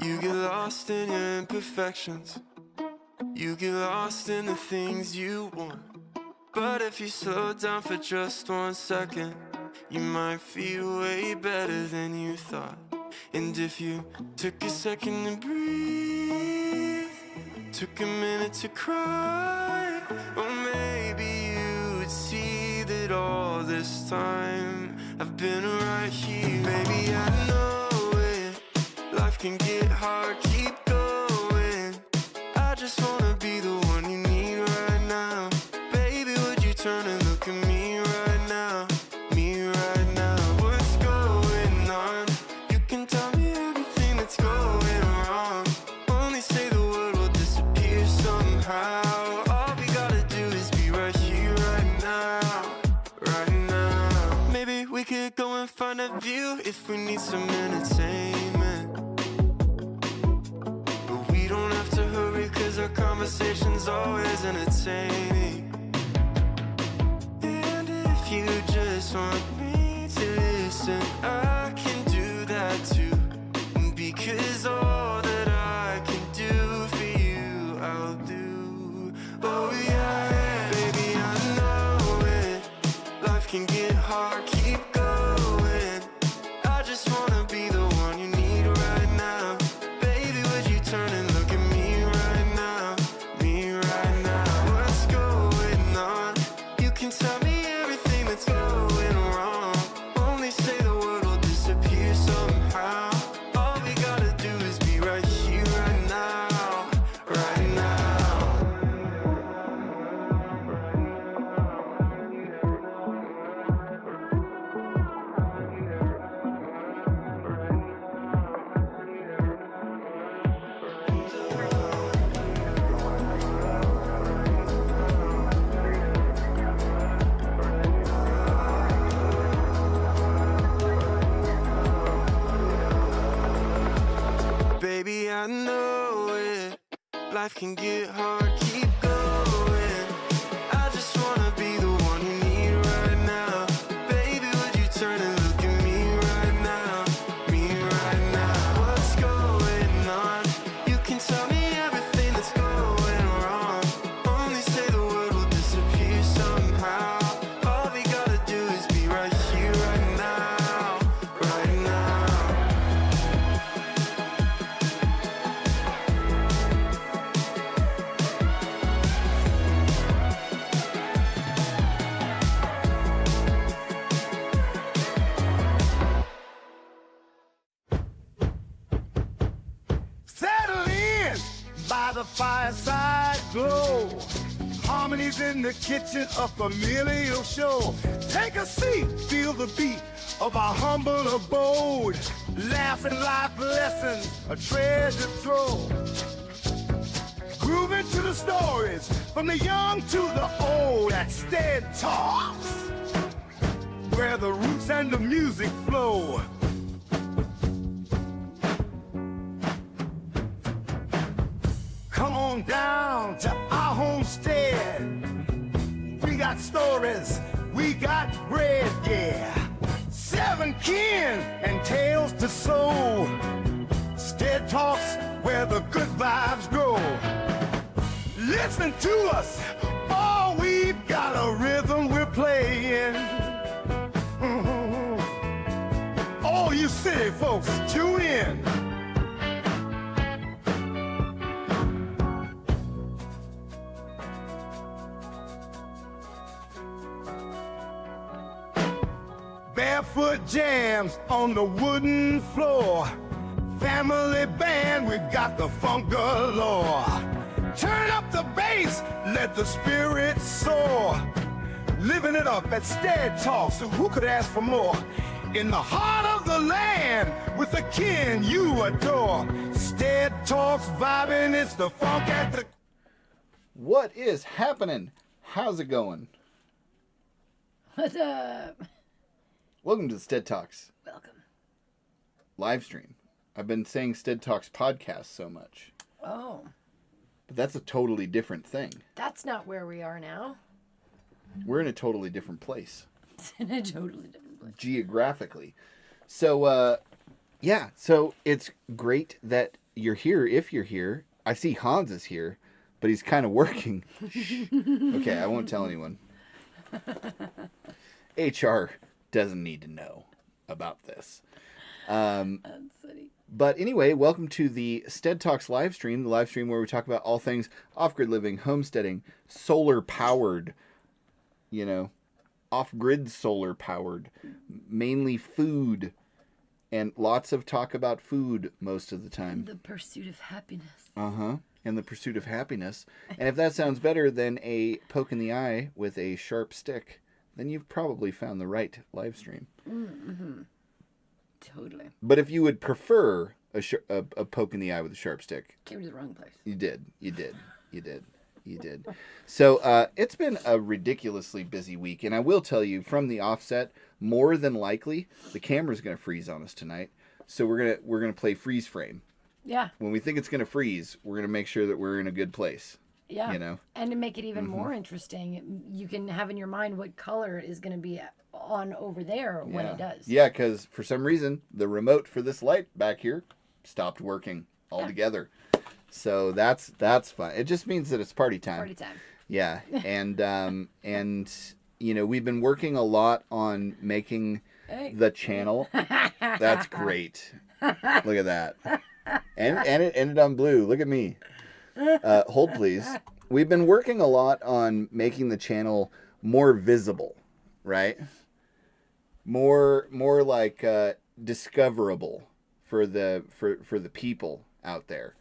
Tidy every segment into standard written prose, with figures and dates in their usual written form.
You get lost in your imperfections. You get lost in the things you want. But if you slow down for just 1 second, you might feel way better than you thought. And if you took a second to breathe, took a minute to cry, well maybe you would see that all this time I've been right here. Baby, I know it, life can get hard, keep going. I just wanna be the one you need right now. Baby, would you turn and look at me right now? Me right now. What's going on? You can tell me everything that's going wrong. Only say the word will disappear somehow. All we gotta do is be right here, right now. Right now. Maybe we could go and find a view if we need some entertainment. But we don't have to hurry, cause our conversation's always entertaining. And if you just want me to listen, I can do that too. Because all that I can do for you, I'll do. Oh yeah, baby, I know it. Life can get hard, keep going. I just wanna be the one you need right now. Baby, would you turn and look at me right now? Me right now. What's going on? You can tell me everything that's going wrong. Only say the word will disappear somehow. All we gotta do is be right here, right now. Right now. Baby, I know it. Life can get hard, keep going. I just wanna be the one you need right now. Baby, would you turn and look at me right now? Me right now. What's going on? You can tell me everything that's going wrong. Only say the word will disappear somehow. All we gotta do is be right here, right now. Right now. Settle in by the fireside glow. Harmonies in the kitchen, a familiar show. Take a seat, feel the beat of our humble abode. Laughing life lessons, a treasure trove. Grooving to the stories from the young to the old at sTEaD Talks, where the roots and the music flow. Come on down to our homestead. We got stories, we got bread, yeah. 7 kin and tales to sow. sTEaD Talks, where the good vibes grow. Listen to us, oh, we've got a rhythm we're playing. All you city folks, tune in. Barefoot jams on the wooden floor. Family band, we've got the funk galore. Turn up the bass, let the spirit soar. Living it up at sTEaD Talks, so who could ask for more? In the heart of the land, with the kin you adore. sTEaD Talks vibing, it's the funk at the... What is happening? How's it going? What's up? Welcome to the sTEaD Talks Welcome. live stream. I've been saying sTEaD Talks podcast so much, Oh, but that's a totally different thing. that's not where we are now. We're in a totally different place. It's in a totally different place. Geographically. So, yeah, so it's great that you're here if you're here. I see Hans is here, but he's kind of working. Okay, I won't tell anyone. HR doesn't need to know about this. That's funny. But anyway, welcome to the sTEaD Talks live stream, the live stream where we talk about all things off-grid living, homesteading, solar-powered, off-grid solar-powered, mainly food, and lots of talk about food most of the time. The pursuit of happiness. Uh-huh. And the pursuit of happiness. And if that sounds better than a poke in the eye with a sharp stick, then you've probably found the right live stream. Mm-hmm. Totally. But if you would prefer a poke in the eye with a sharp stick, came to the wrong place. You did. So it's been a ridiculously busy week, and I will tell you from the offset, more than likely the camera's going to freeze on us tonight. So we're gonna play freeze frame. Yeah. When we think it's going to freeze, we're going to make sure that we're in a good place. Yeah. And to make it even more interesting, you can have in your mind what color is going to be on over there when it does. Yeah, because for some reason, the remote for this light back here stopped working altogether. So that's fun. It just means that it's party time. Party time. Yeah. And we've been working a lot on making the channel. That's great. Look at that. And it ended on blue. Look at me. Hold, please. We've been working a lot on making the channel more visible, right? More like discoverable for the people out there.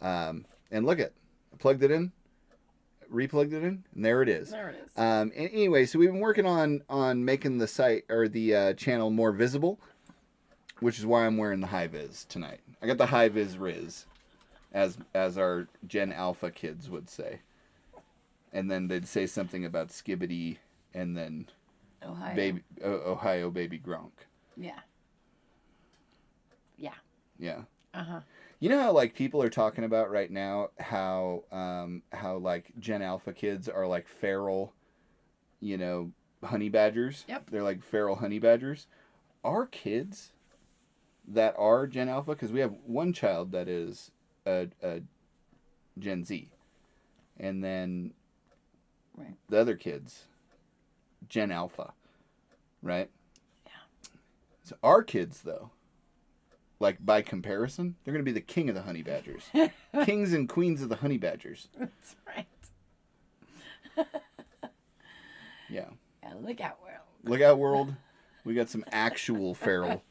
And look at, plugged it in, replugged it in, and there it is. There it is. And anyway, so we've been working on making the site or the channel more visible, which is why I'm wearing the high vis tonight. I got the high vis Riz, as our Gen Alpha kids would say. And then they'd say something about Skibbity and then Ohio baby Gronk. Yeah. Yeah. Yeah. Uh-huh. You know how like people are talking about right now how like Gen Alpha kids are like feral, honey badgers. Yep. They're like feral honey badgers. Our kids that are Gen Alpha, because we have one child that is a Gen Z, and then the other kids, Gen Alpha, right? Yeah. So our kids, though, like by comparison, they're going to be the king of the honey badgers. Kings and queens of the honey badgers. That's right. Yeah. Yeah, look out, world. Look out, world. We got some actual feral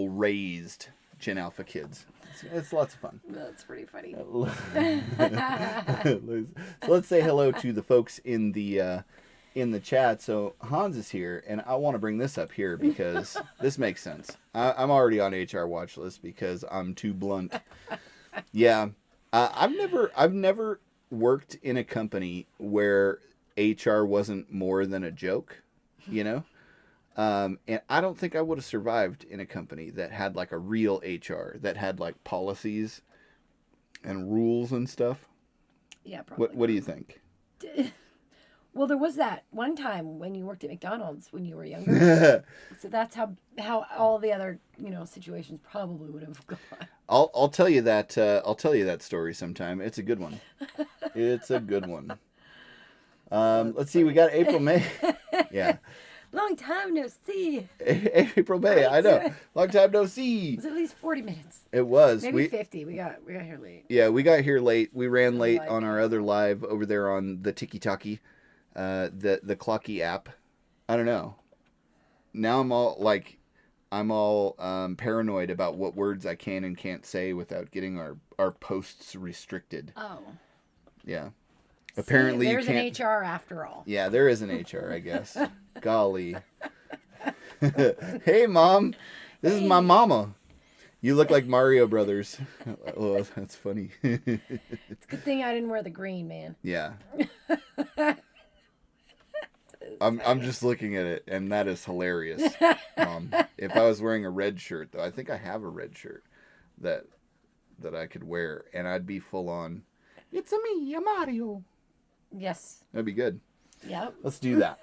raised Gen Alpha kids. It's lots of fun. That's pretty funny. So let's say hello to the folks in the chat. So Hans is here, and I want to bring this up here because this makes sense. I'm already on HR watch list because I'm too blunt. Yeah, I've never worked in a company where HR wasn't more than a joke, and I don't think I would have survived in a company that had like a real HR, that had like policies and rules and stuff. Yeah, probably. What do you think? Well, there was that one time when you worked at McDonald's when you were younger. So that's how all the other situations probably would have gone. I'll tell you that story sometime. It's a good one. It's a good one. Let's see. We got April, May. Yeah. Long time no see. April, May. I know. Long time no see. It was at least 40 minutes. It was. Maybe 50. We got here late. Yeah, we got here late. We ran late on our other live over there on the Tiki Taki, the Clocky app. I don't know. Now I'm all paranoid about what words I can and can't say without getting our posts restricted. Oh. Yeah. Apparently there's you can't. an HR after all. Yeah, there is an HR, I guess. Golly. Hey, Mom. This is my mama. You look like Mario Brothers. Oh, that's funny. It's a good thing I didn't wear the green, man. Yeah. I'm just looking at it, and that is hilarious, Mom. If I was wearing a red shirt, though, I think I have a red shirt that I could wear, and I'd be full on, it's a me, a Mario. Yes. That'd be good. Yep. Let's do that.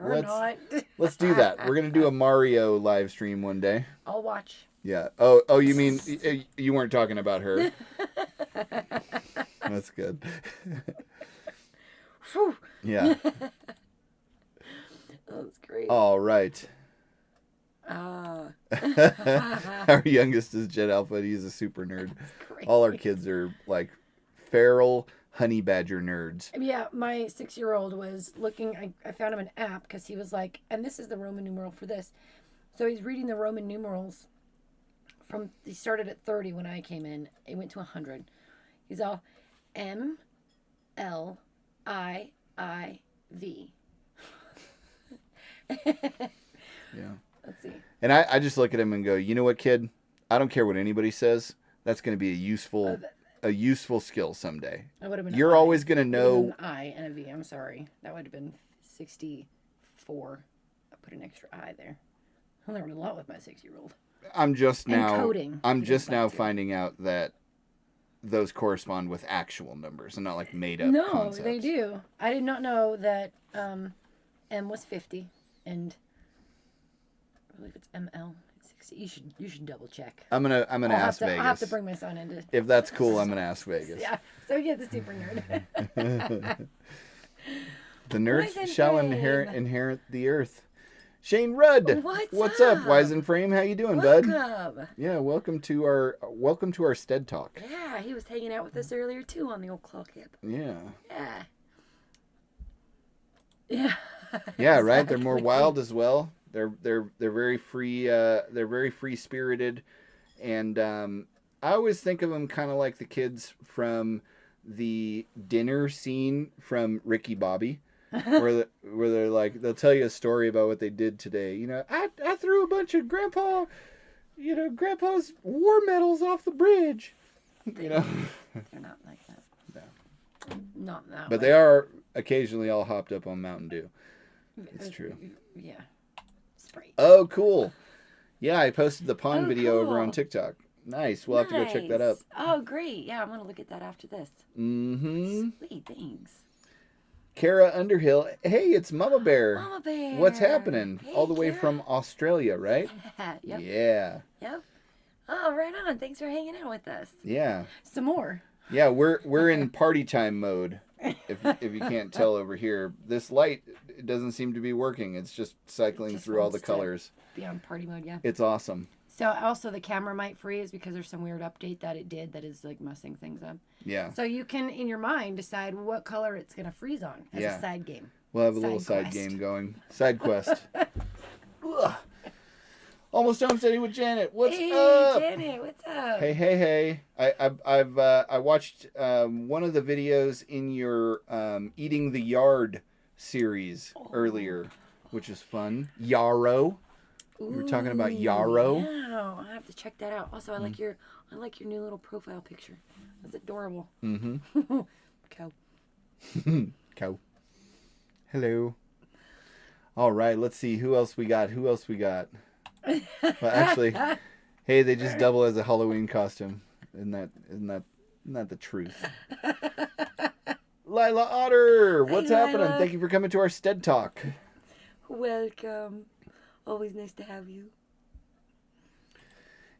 Or not. Let's do that. We're going to do a Mario live stream one day. I'll watch. Yeah. Oh, you mean you weren't talking about her? That's good. Whew. Yeah. That's great. All right. Our youngest is Jet Alpha. And he's a super nerd. Great. All our kids are like feral honey badger nerds. Yeah, my 6-year-old was looking. I found him an app because he was like, and this is the Roman numeral for this. So he's reading the Roman numerals he started at 30 when I came in. He went to 100. He's all M, L, I, V. Yeah. Let's see. And I just look at him and go, you know what, kid? I don't care what anybody says. That's going to be a useful skill someday. That would have been. You're always going to know. An I and a V. I'm sorry. That would have been 64. I put an extra I there. I learned a lot with my 6-year-old. I'm just coding. I'm just now finding out that those correspond with actual numbers and not like made up concepts. No, they do. I did not know that M was 50 and I believe it's ML. It's 60. You should double check. I'm gonna ask Vegas. I'll have to bring my son into. If that's cool, I'm gonna ask Vegas. Yeah. So yeah, the super nerd. The nerds shall inherit the earth. Shane Rudd, what's up? Wise and Frame, how you doing, bud? Yeah, welcome to our sTEaD talk. Yeah, he was hanging out with us earlier too on the old claw camp. Yeah. Yeah. Yeah. Yeah, right. They're more wild as well. They're very free. They're very free spirited, and I always think of them kind of like the kids from the dinner scene from Ricky Bobby. where they're like, they'll tell you a story about what they did today. You know, I threw a bunch of Grandpa's war medals off the bridge. You know, they're not like that. No, not that. But they are occasionally all hopped up on Mountain Dew. It's true. Yeah. Sprite. Oh, cool. Yeah, I posted the pond video over on TikTok. Nice. We'll have to go check that up. Oh, great. Yeah, I'm gonna look at that after this. Mm-hmm. Sweet, thanks. Kara Underhill. Hey, it's Mama Bear. Mama Bear. What's happening? Hey, all the way Kara. from Australia, right? Yep. Yeah. Yep. Oh, right on. Thanks for hanging out with us. Yeah. Some more. Yeah, we're in party time mode. If you can't tell over here, this light doesn't seem to be working. It's just cycling through all the colors. Be on party mode, yeah. It's awesome. So also the camera might freeze because there's some weird update that it did that is like messing things up. Yeah. So you can, in your mind, decide what color it's going to freeze on as a side game. We'll have a little side game going. Side quest. Almost homesteading with Janet. What's up? Hey, Janet, what's up? Hey. I watched one of the videos in your Eating the Yard series earlier, which is fun. Yarrow. We were talking about yarrow. Yeah, I have to check that out. Also, I like your new little profile picture. That's adorable. Mm-hmm. Cow. Cow. Hello. All right, let's see who else we got. Well, actually, hey, they just double as a Halloween costume. Isn't that the truth? Lila Otter, what's happening? Lila. Thank you for coming to our sTEaD talk. Welcome. Always nice to have you.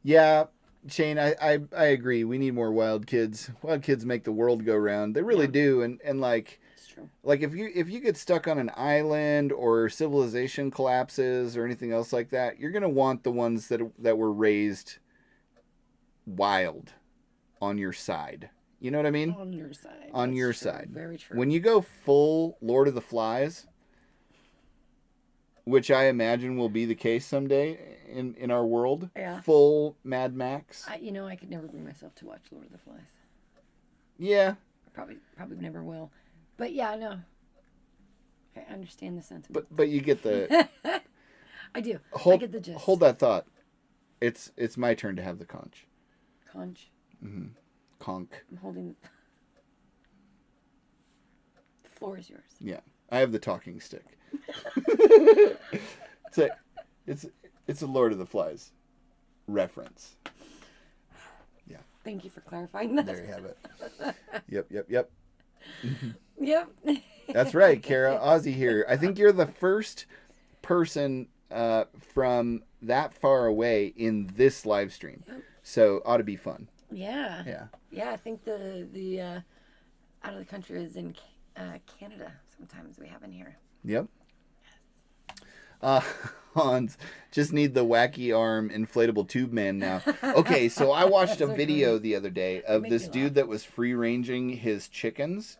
Yeah, Shane, I agree. We need more wild kids. Wild kids make the world go round. They really do. And like, It's true. Like if you get stuck on an island or civilization collapses or anything else like that, you're gonna want the ones that were raised wild on your side. You know what I mean? On your side. On That's your true. side. Very true. When you go full Lord of the Flies, which I imagine will be the case someday in our world, Yeah. full Mad Max. I could never bring myself to watch Lord of the Flies. Yeah. Probably never will. But yeah, no. I understand the sentiment. But you get the I do. hold, I get the gist. Hold that thought. It's my turn to have the conch. Conch. Mm-hmm. Conch. I'm holding. The floor is yours. Yeah, I have the talking stick. It's a Lord of the Flies reference. Yeah. Thank you for clarifying that. There you have it. Yep. Yep. That's right, Kara. Ozzy here. I think you're the first person from that far away in this live stream. So ought to be fun. Yeah. Yeah. Yeah, I think the out of the country is in Canada. Sometimes we have in here. Yep. Hans, just need the wacky arm inflatable tube man now. Okay, so I watched a video the other day of this dude that was free ranging his chickens,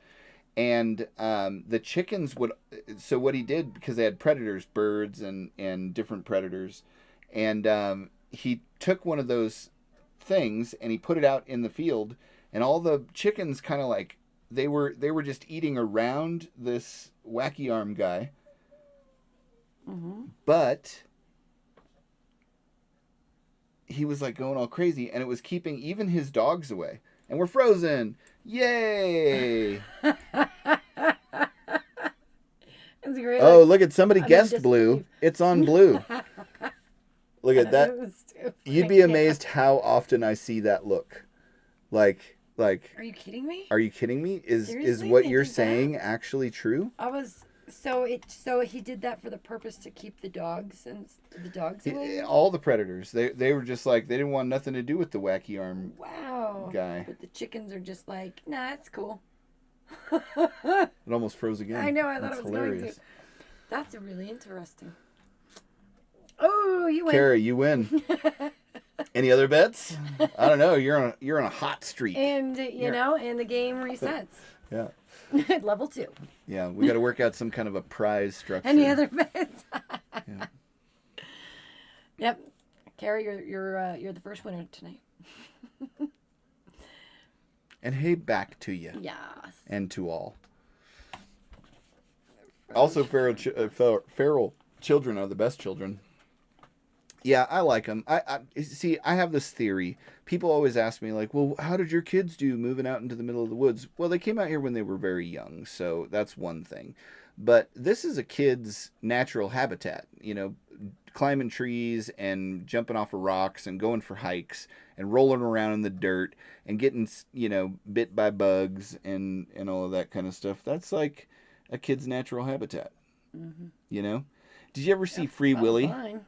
and the chickens would. So what he did, because they had predators, birds and different predators, and he took one of those things and he put it out in the field, and all the chickens kind of like they were just eating around this wacky arm guy. But he was like going all crazy, and it was keeping even his dogs away. And we're frozen. Yay! It's great. Oh, look at somebody I'm in guessed blue. disbelief. It's on blue. Look at that. You'd be Yeah. amazed how often I see that look. Like. Are you kidding me? Are you kidding me? Is Seriously? what They you're did that? saying actually true? I was so he did that for the purpose to keep the dogs away. All the predators, they were just like they didn't want nothing to do with the wacky arm Wow. guy. But the chickens are just like, nah, it's cool. It almost froze again. I know. I thought That's it was hilarious. going to. That's really interesting. Oh, you win. Kara, you win. Any other bets? I don't know. You're on a hot streak. And and the game resets. Yeah. Level 2. Yeah, we got to work out some kind of a prize structure. Any other bets? Yeah. Yep. Carrie, you're the first winner tonight. And hey, back to you. Yes. And to all. Also, feral children are the best children. Yeah, I like them. I see. I have this theory. People always ask me, like, "Well, how did your kids do moving out into the middle of the woods?" Well, they came out here when they were very young, so that's one thing. But this is a kid's natural habitat. Climbing trees and jumping off of rocks and going for hikes and rolling around in the dirt and getting, bit by bugs and all of that kind of stuff. That's like a kid's natural habitat. Mm-hmm. Did you ever see Free Willy? Fine.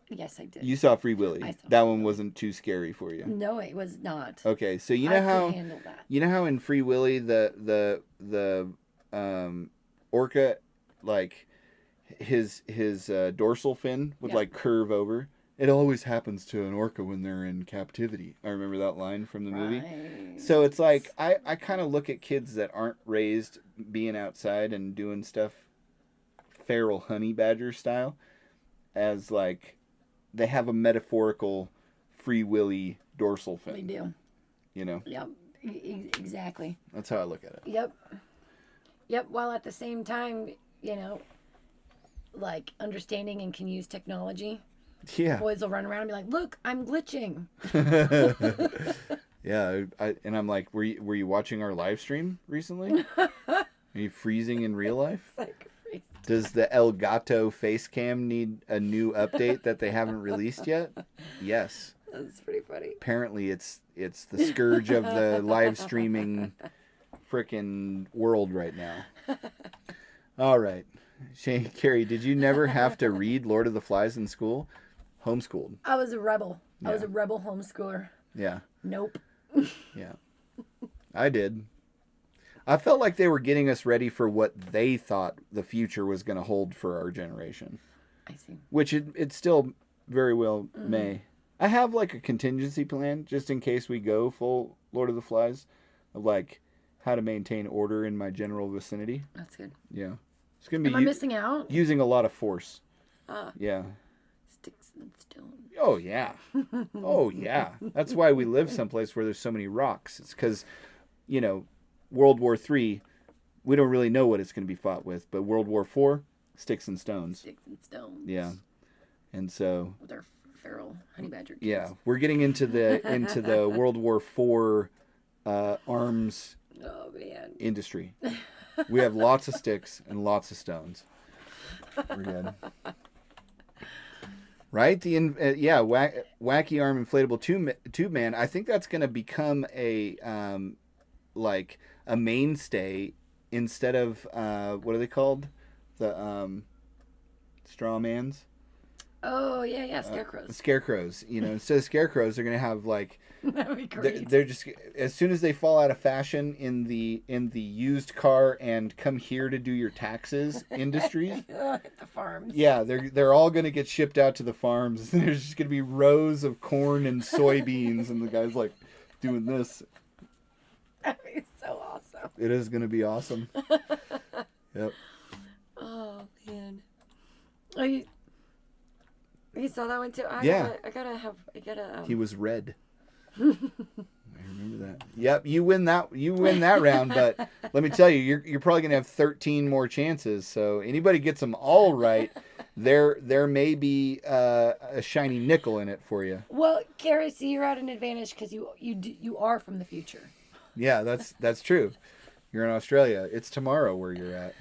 Yes, I did. You saw Free Willy. I saw That Free one wasn't too scary for you. No, it was not. Okay, so I could handle that. how in Free Willy the orca, like his dorsal fin would like curve over. It always happens to an orca when they're in captivity. I remember that line from the movie. Right. So it's like I kind of look at kids that aren't raised being outside and doing stuff feral honey badger style as like they have a metaphorical Free Willy dorsal fin. They do. Yep, Exactly. that's how I look at it. Yep. While at the same time, like understanding and can use technology. Yeah. Boys will run around and be like, "Look, I'm glitching." Yeah, I'm like, were you watching our live stream recently? Are you freezing in real life? Like, freeze. Does the El Gato face cam need a new update that they haven't released yet? Yes. That's pretty funny. Apparently it's the scourge of the live streaming frickin' world right now. All right. Shane, Carrie, did you never have to read Lord of the Flies in school? Homeschooled. I was a rebel. Yeah. I was a rebel homeschooler. Yeah. Nope. Yeah. I did. I felt like they were getting us ready for what they thought the future was going to hold for our generation. I see. Which it still very well may. I have like a contingency plan just in case we go full Lord of the Flies of like how to maintain order in my general vicinity. That's good. Yeah. It's going to be Am I missing out? using a lot of force. Yeah. Sticks and stones. Oh, yeah. Oh, yeah. That's why we live someplace where there's so many rocks. It's because, World War III, we don't really know what it's going to be fought with. But World War IV, sticks and stones. Sticks and stones. Yeah. And so... With our feral honey badger kids. Yeah. We're getting into the World War IV arms Oh, man. industry. We have lots of sticks and lots of stones. We're good. Right? Wacky arm inflatable tube man. I think that's going to become a mainstay instead of what are they called? The straw mans. Oh, yeah, scarecrows. Scarecrows. You know, instead of scarecrows, they're gonna have like That'd be great. they're just as soon as they fall out of fashion in the used car and come here to do your taxes industries. At the farms. Yeah, they're all gonna get shipped out to the farms. There's just gonna be rows of corn and soybeans, and the guy's like doing this. That'd be so awesome. It is gonna be awesome. Yep. Oh man. Oh, you saw that one too? Yeah. I gotta. He was red. I remember that. Yep, you win that round, but let me tell you, you're probably gonna have 13 more chances. So anybody gets them all right, there may be a shiny nickel in it for you. Well, Carrie, see, you're at an advantage because you are from the future. Yeah, that's true. You're in Australia. It's tomorrow where you're at.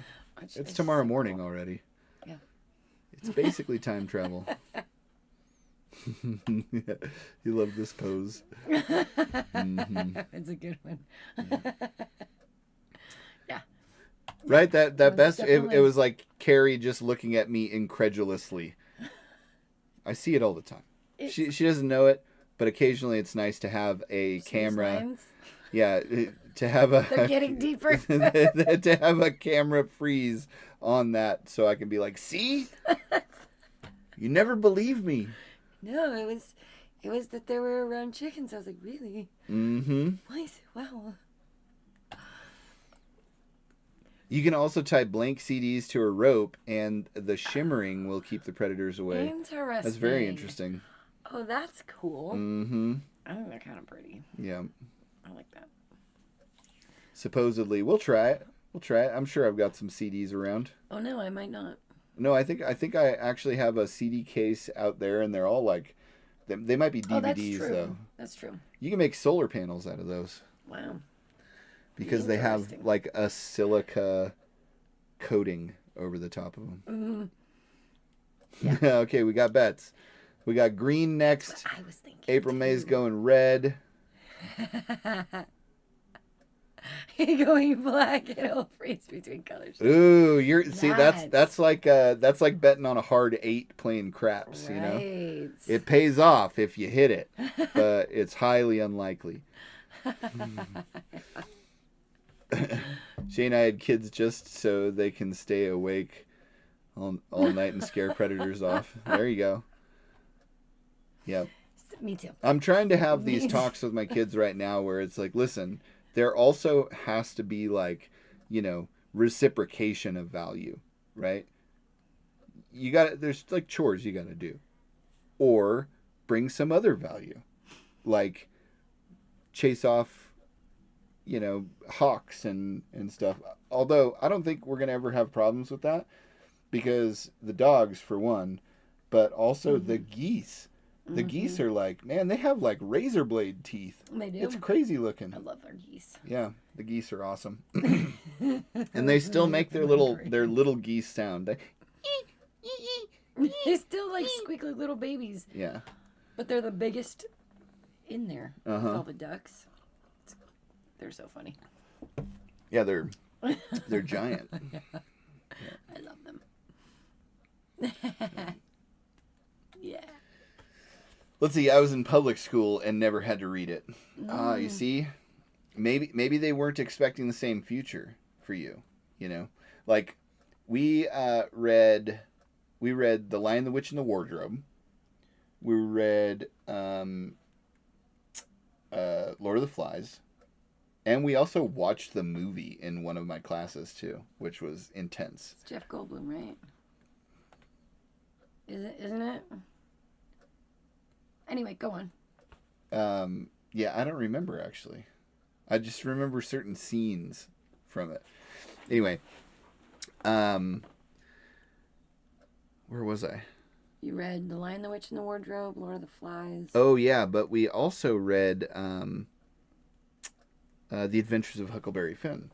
It's tomorrow morning already. Yeah. It's basically time travel. You love this pose. Mm-hmm. It's a good one. Yeah. Right? That best it Definitely. was like Carrie just looking at me incredulously. I see it all the time. She doesn't know it, but occasionally it's nice to have a camera. Lines. Yeah, to have a They're getting deeper. to have a camera freeze on that so I can be like, "See? You never believe me." No, it was that there were around chickens. I was like, really? Mm-hmm. Nice. Wow. You can also tie blank CDs to a rope, and the shimmering will keep the predators away. Interesting. That's very interesting. Oh, that's cool. Mm-hmm. I think they're kind of pretty. Yeah. I like that. Supposedly, we'll try it. I'm sure I've got some CDs around. Oh no, I might not. No, I think I actually have a CD case out there, and they're all like, they might be DVDs Oh, that's true. though. That's true. You can make solar panels out of those Wow. because they have Interesting. like a silica coating over the top of them. Mm-hmm. Okay, we got bets. We got green next. I was thinking. April too. May's going red. Going black. It'll freeze between colors. Ooh, see Nice. that's like betting on a hard 8 playing craps. Right. You know, it pays off if you hit it, but it's highly unlikely. Shane and I had kids just so they can stay awake all night and scare predators off. There you go. Yep. Me too. I'm trying to have these talks with my kids right now where it's like, listen, there also has to be like, you know, reciprocation of value, right? There's like chores you got to do. Or bring some other value. Like chase off, you know, hawks and stuff. Although I don't think we're going to ever have problems with that because the dogs for one, but also the geese. The geese are like, man, they have like razor blade teeth. They do. It's crazy looking. I love their geese. Yeah, the geese are awesome. And they still make their little geese sound. They're still like squeaky little babies. Yeah. But they're the biggest in there. With Uh-huh. all the ducks. They're so funny. Yeah, they're giant. I love them. Yeah. Let's see, I was in public school and never had to read it. You see? Maybe they weren't expecting the same future for you, you know? Like we read The Lion, the Witch, and the Wardrobe. We read Lord of the Flies. And we also watched the movie in one of my classes too, which was intense. It's Jeff Goldblum, right? Isn't it? Anyway, go on. Yeah, I don't remember actually. I just remember certain scenes from it. Anyway, where was I? You read The Lion, the Witch, and the Wardrobe, Lord of the Flies. Oh yeah, but we also read The Adventures of Huckleberry Finn,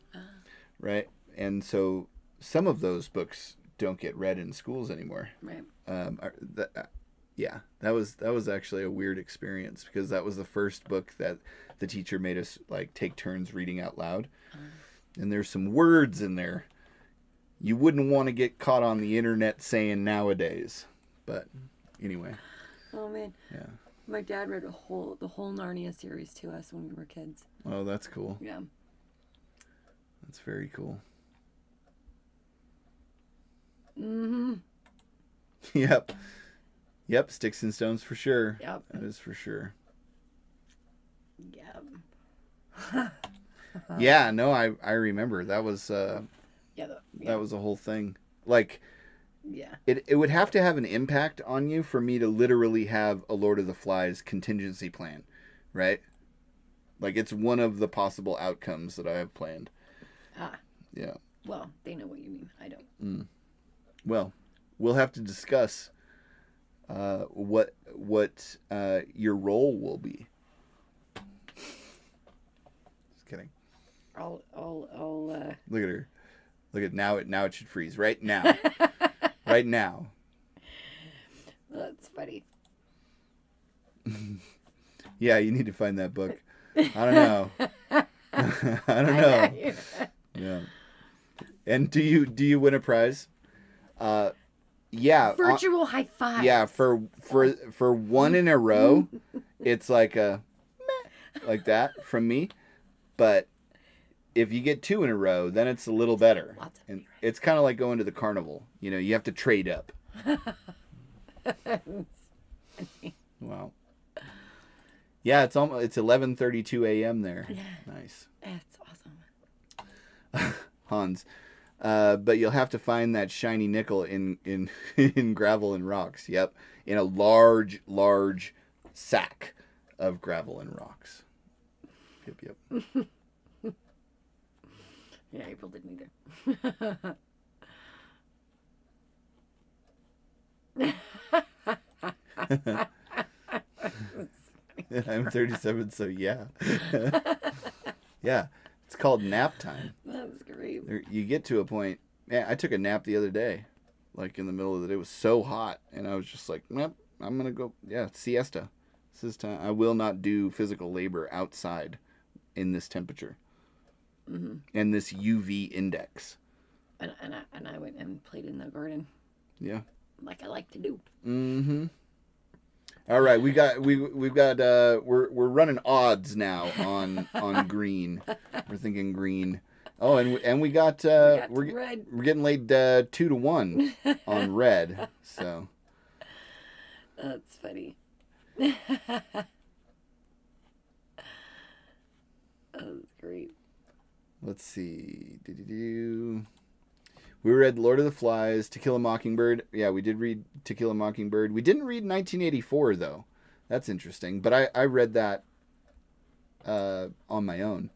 right? And so some of those books don't get read in schools anymore. Right. Yeah, that was actually a weird experience because that was the first book that the teacher made us like take turns reading out loud, and there's some words in there you wouldn't want to get caught on the internet saying nowadays, but anyway. Oh man. Yeah. My dad read the whole Narnia series to us when we were kids. Oh, that's cool. Yeah. That's very cool. Mm-hmm. Yep. Yep, Sticks and Stones for sure. Yep. That is for sure. Yep. Yeah, no, I remember. That was Yeah. that was a whole thing. Like, Yeah. it would have to have an impact on you for me to literally have a Lord of the Flies contingency plan, right? Like, it's one of the possible outcomes that I have planned. Ah. Yeah. Well, they know what you mean. I don't. Well, we'll have to discuss what your role will be. Just kidding. I'll Look at her. Look at now. Now it should freeze right now. Right now. That's funny. Yeah, you need to find that book. I don't know. I don't know. Yeah. And do you win a prize? Yeah. Virtual high five. Yeah, for one in a row, it's like a meh, like that from me. But if you get two in a row, then it's a little better. And it's kind of like going to the carnival. You know, you have to trade up. Wow. Yeah, it's 11:32 a.m. there. Yeah. Nice. That's awesome. Hans. But you'll have to find that shiny nickel in in gravel and rocks. Yep, in a large sack of gravel and rocks. Yep. Yeah, April didn't either. I'm 37, so yeah. Yeah, it's called nap time. That's great. You get to a point. Man, I took a nap the other day, like in the middle of the day. It was so hot, and I was just like, "Yep, I'm gonna go. Yeah, siesta. This is time. I will not do physical labor outside in this temperature and this UV index." And I went and played in the garden, Yeah. like I like to do. Mm-hmm. All right, we've got we're running odds now on green. We're thinking green. Oh, and we got we're red. We're getting laid 2-1 on red. So That's funny. That's great. let's see. We read Lord of the Flies, To Kill a Mockingbird. Yeah, we did read To Kill a Mockingbird. We didn't read 1984 though. That's interesting. But I read that on my own.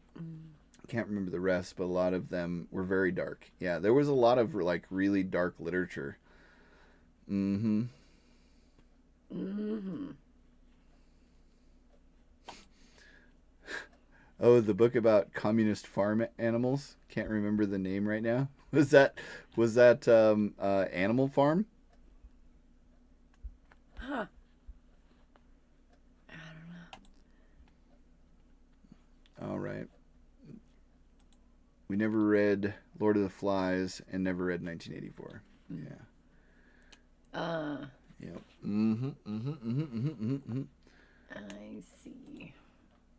Can't remember the rest, but a lot of them were very dark. Yeah, there was a lot of like really dark literature. Mm-hmm. Mm-hmm. Oh, the book about communist farm animals. Can't remember the name right now. Was that Animal Farm? Huh. I don't know. All right. We never read Lord of the Flies and never read 1984. Yeah. Yep. I see.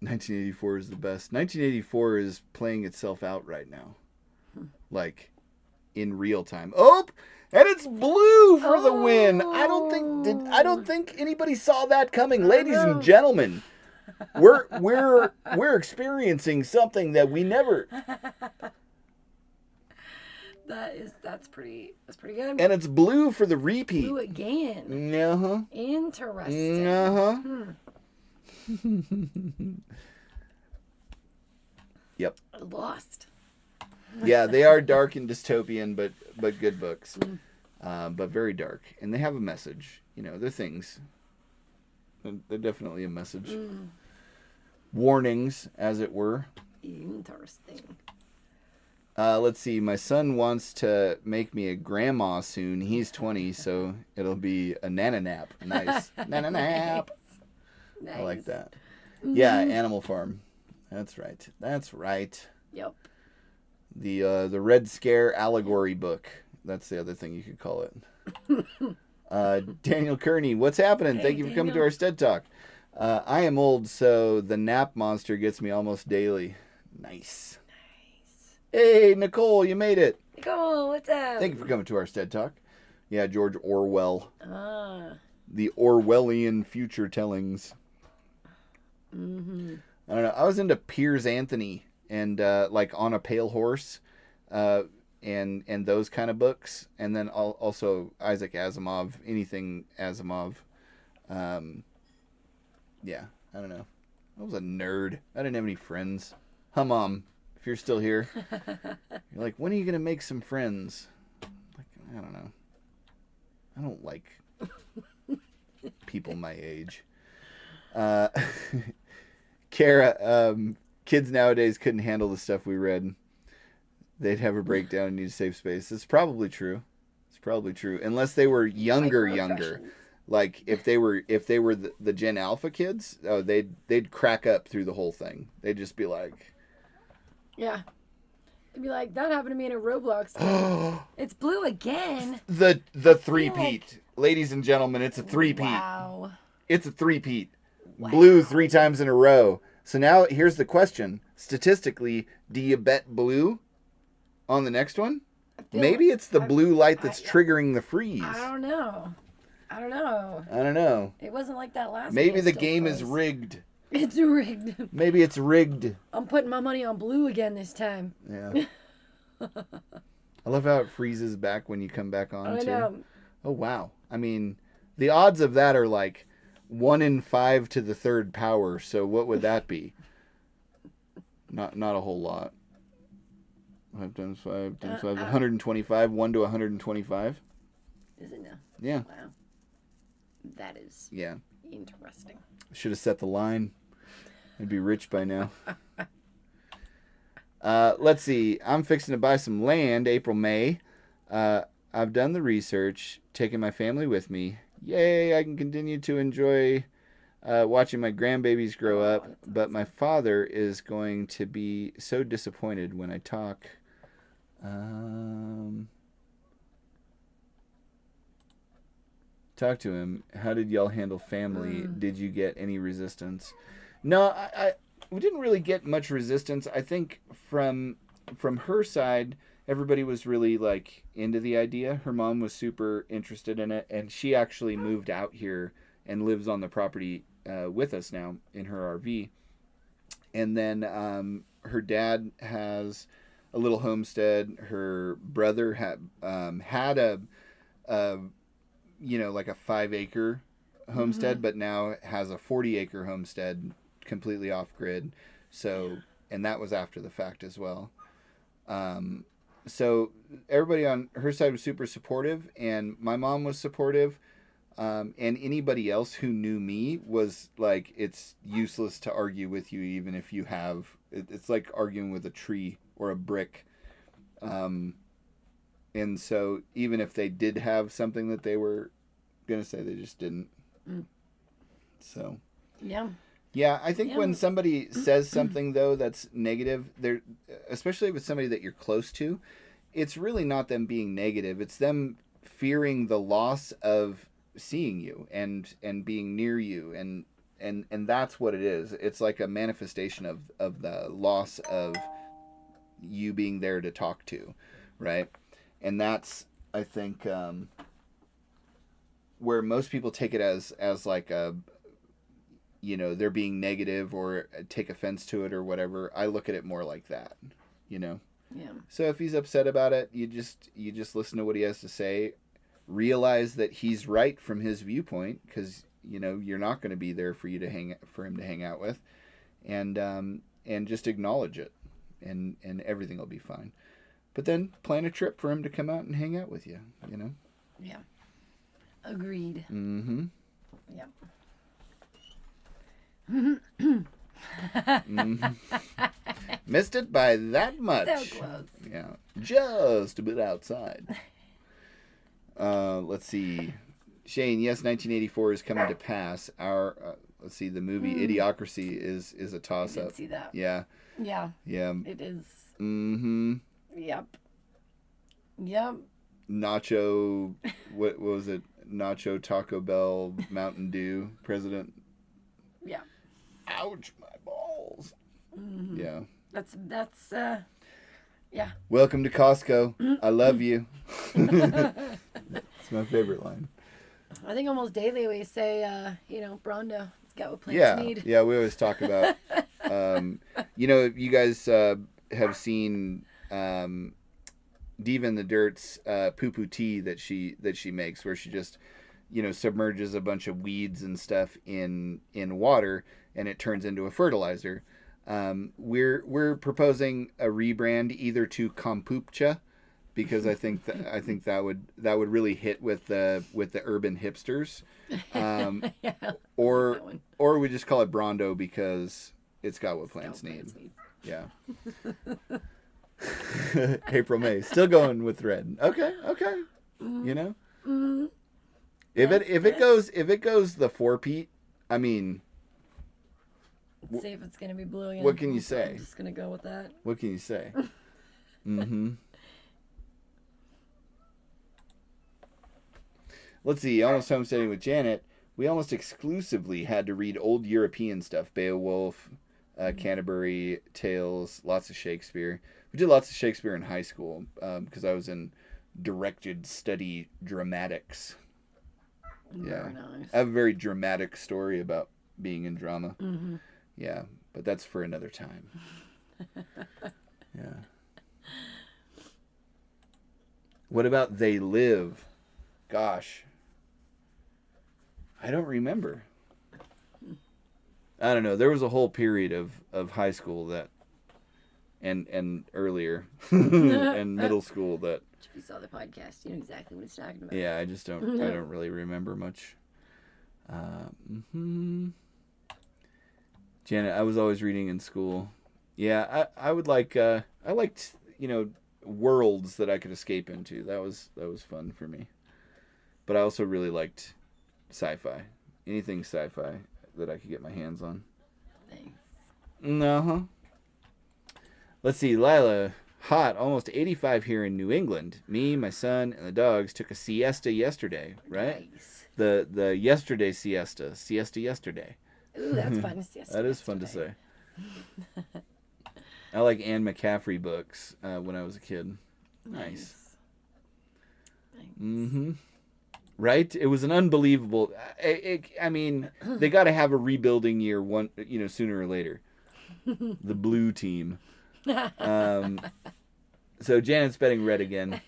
1984 is the best. 1984 is playing itself out right now. Like in real time. Oh, and it's blue for the win. I don't think anybody saw that coming. Ladies and gentlemen, we're experiencing something that we never. That's pretty good. And it's blue for the repeat. Blue again. Uh-huh. Interesting. Uh-huh. Yep. Lost. Yeah, they are dark and dystopian, but good books. But very dark. And they have a message. You know, they're things. They're definitely a message. Warnings, as it were. Interesting. Let's see. My son wants to make me a grandma soon. He's 20, so it'll be a nana nap. Nice. Nana nap. Nice. I like that. Yeah, Animal Farm. That's right. That's right. Yep. The Red Scare allegory book. That's the other thing you could call it. Daniel Kearney, what's happening? Hey, Thank you for coming to Daniel. our sTEaD Talk. I am old, so the nap monster gets me almost daily. Nice. Hey, Nicole, you made it. Nicole, what's up? Thank you for coming to our sTEaD Talk. Yeah, George Orwell. Ah. The Orwellian future tellings. Mm-hmm. I don't know. I was into Piers Anthony and like On a Pale Horse, and those kind of books, and then also Isaac Asimov, anything Asimov. Yeah, I don't know. I was a nerd. I didn't have any friends. Mom, if you're still here, you're like, when are you gonna make some friends? Like, I don't know. I don't like people my age. Kara, kids nowadays couldn't handle the stuff we read. They'd have a breakdown and need a safe space. It's probably true. It's probably true. Unless they were younger. Like if they were the Gen Alpha kids, oh, they'd crack up through the whole thing. They'd just be like, Yeah. They'd be like, that happened to me in a Roblox game. It's blue again. the three-peat. Ladies and gentlemen, it's a three-peat. Wow. It's a three-peat. Wow. Blue 3 times in a row. So now here's the question. Statistically, do you bet blue on the next one? Maybe it's the blue light that's triggering the freeze. I don't know. I don't know. It wasn't like that last Maybe game. the game is rigged. It's rigged. Maybe it's rigged. I'm putting my money on blue again this time. Yeah. I love how it freezes back when you come back on, I too. know. Oh, wow. I mean, the odds of that are like 1 in 5 to the 3rd power. So what would that be? Not a whole lot. 5 times 5 times 5, 125. 1 to 125. Is it now? Yeah. Wow. That is interesting. Should have set the line. I'd be rich by now. Let's see. I'm fixing to buy some land April, May. I've done the research, taken my family with me. Yay, I can continue to enjoy watching my grandbabies grow up, but my father is going to be so disappointed when I talk. Talk to him. How did y'all handle family? Did you get any resistance? No, we didn't really get much resistance. I think from her side, everybody was really like into the idea. Her mom was super interested in it, and she actually moved out here and lives on the property with us now in her RV. And then her dad has a little homestead. Her brother had a like a 5-acre homestead, but now has a 40-acre homestead completely off grid. So, and that was after the fact as well. So everybody on her side was super supportive, and my mom was supportive. And anybody else who knew me was like, it's useless to argue with you, even if you have, it's like arguing with a tree or a brick. And so even if they did have something that they were going to say, they just didn't. So. Yeah, I think when somebody says something, though, that's negative, especially with somebody that you're close to, it's really not them being negative. It's them fearing the loss of seeing you and being near you. And that's what it is. It's like a manifestation of the loss of you being there to talk to, right? And that's, I think, where most people take it as like a, they're being negative or take offense to it or whatever. I look at it more like that, Yeah. So if he's upset about it, you just listen to what he has to say, realize that he's right from his viewpoint, because you're not going to be there for him to hang out with, and just acknowledge it, and everything will be fine. But then plan a trip for him to come out and hang out with you, Yeah. Agreed. Mm-hmm. Yep. Mm-hmm. Missed it by that much. So close. Yeah. Just a bit outside. Let's see. Shane, yes, 1984 is coming to pass. Let's see, the movie Idiocracy is a toss-up. I did see that. Yeah. Yeah. Yeah. It is. Mm-hmm. Yep. Nacho, what was it? Nacho Taco Bell Mountain Dew president. Yeah. Ouch, my balls. Mm-hmm. Yeah. That's yeah. Welcome to Costco. I love you. It's my favorite line. I think almost daily we say, Brondo, it's got what plants need. Yeah, we always talk about, you guys have seen Diva in the Dirt's poo-poo tea that she makes, where she just, submerges a bunch of weeds and stuff in water, and it turns into a fertilizer. We're proposing a rebrand either to Kompoopcha, because I think that would really hit with the urban hipsters, or we just call it Brondo because it's got what plants need. Yeah. April May still going with red. Okay. Mm-hmm. If it goes the 4-peat, I mean, let's see if it's gonna be blue again. What can you say? I'm just gonna go with that. What can you say? Mm-hmm. Let's see. Almost Homesteading with Janet. We almost exclusively had to read old European stuff. Beowulf, Canterbury Tales, lots of Shakespeare. We did lots of Shakespeare in high school because I was in directed study dramatics. Very nice. I have a very dramatic story about being in drama. Mm-hmm. Yeah, but that's for another time. Yeah. What about They Live? Gosh. I don't remember. I don't know. There was a whole period of high school that, and earlier, and middle school that. If you saw the podcast, you know exactly what it's talking about. Yeah, I just don't. I don't really remember much. Janet, I was always reading in school. Yeah, I would like. I liked worlds that I could escape into. That was fun for me. But I also really liked sci-fi. Anything sci-fi that I could get my hands on. Thanks. Uh-huh. Let's see, Lila. Hot, almost 85 here in New England. Me, my son, and the dogs took a siesta yesterday, right? Nice. The yesterday siesta. Siesta yesterday. Ooh, that's fun. Siesta That is fun to say. I like Anne McCaffrey books when I was a kid. Nice. Mm-hmm. Right? It was an unbelievable... I mean, they got to have a rebuilding year sooner or later. The blue team. So Janet's betting red again.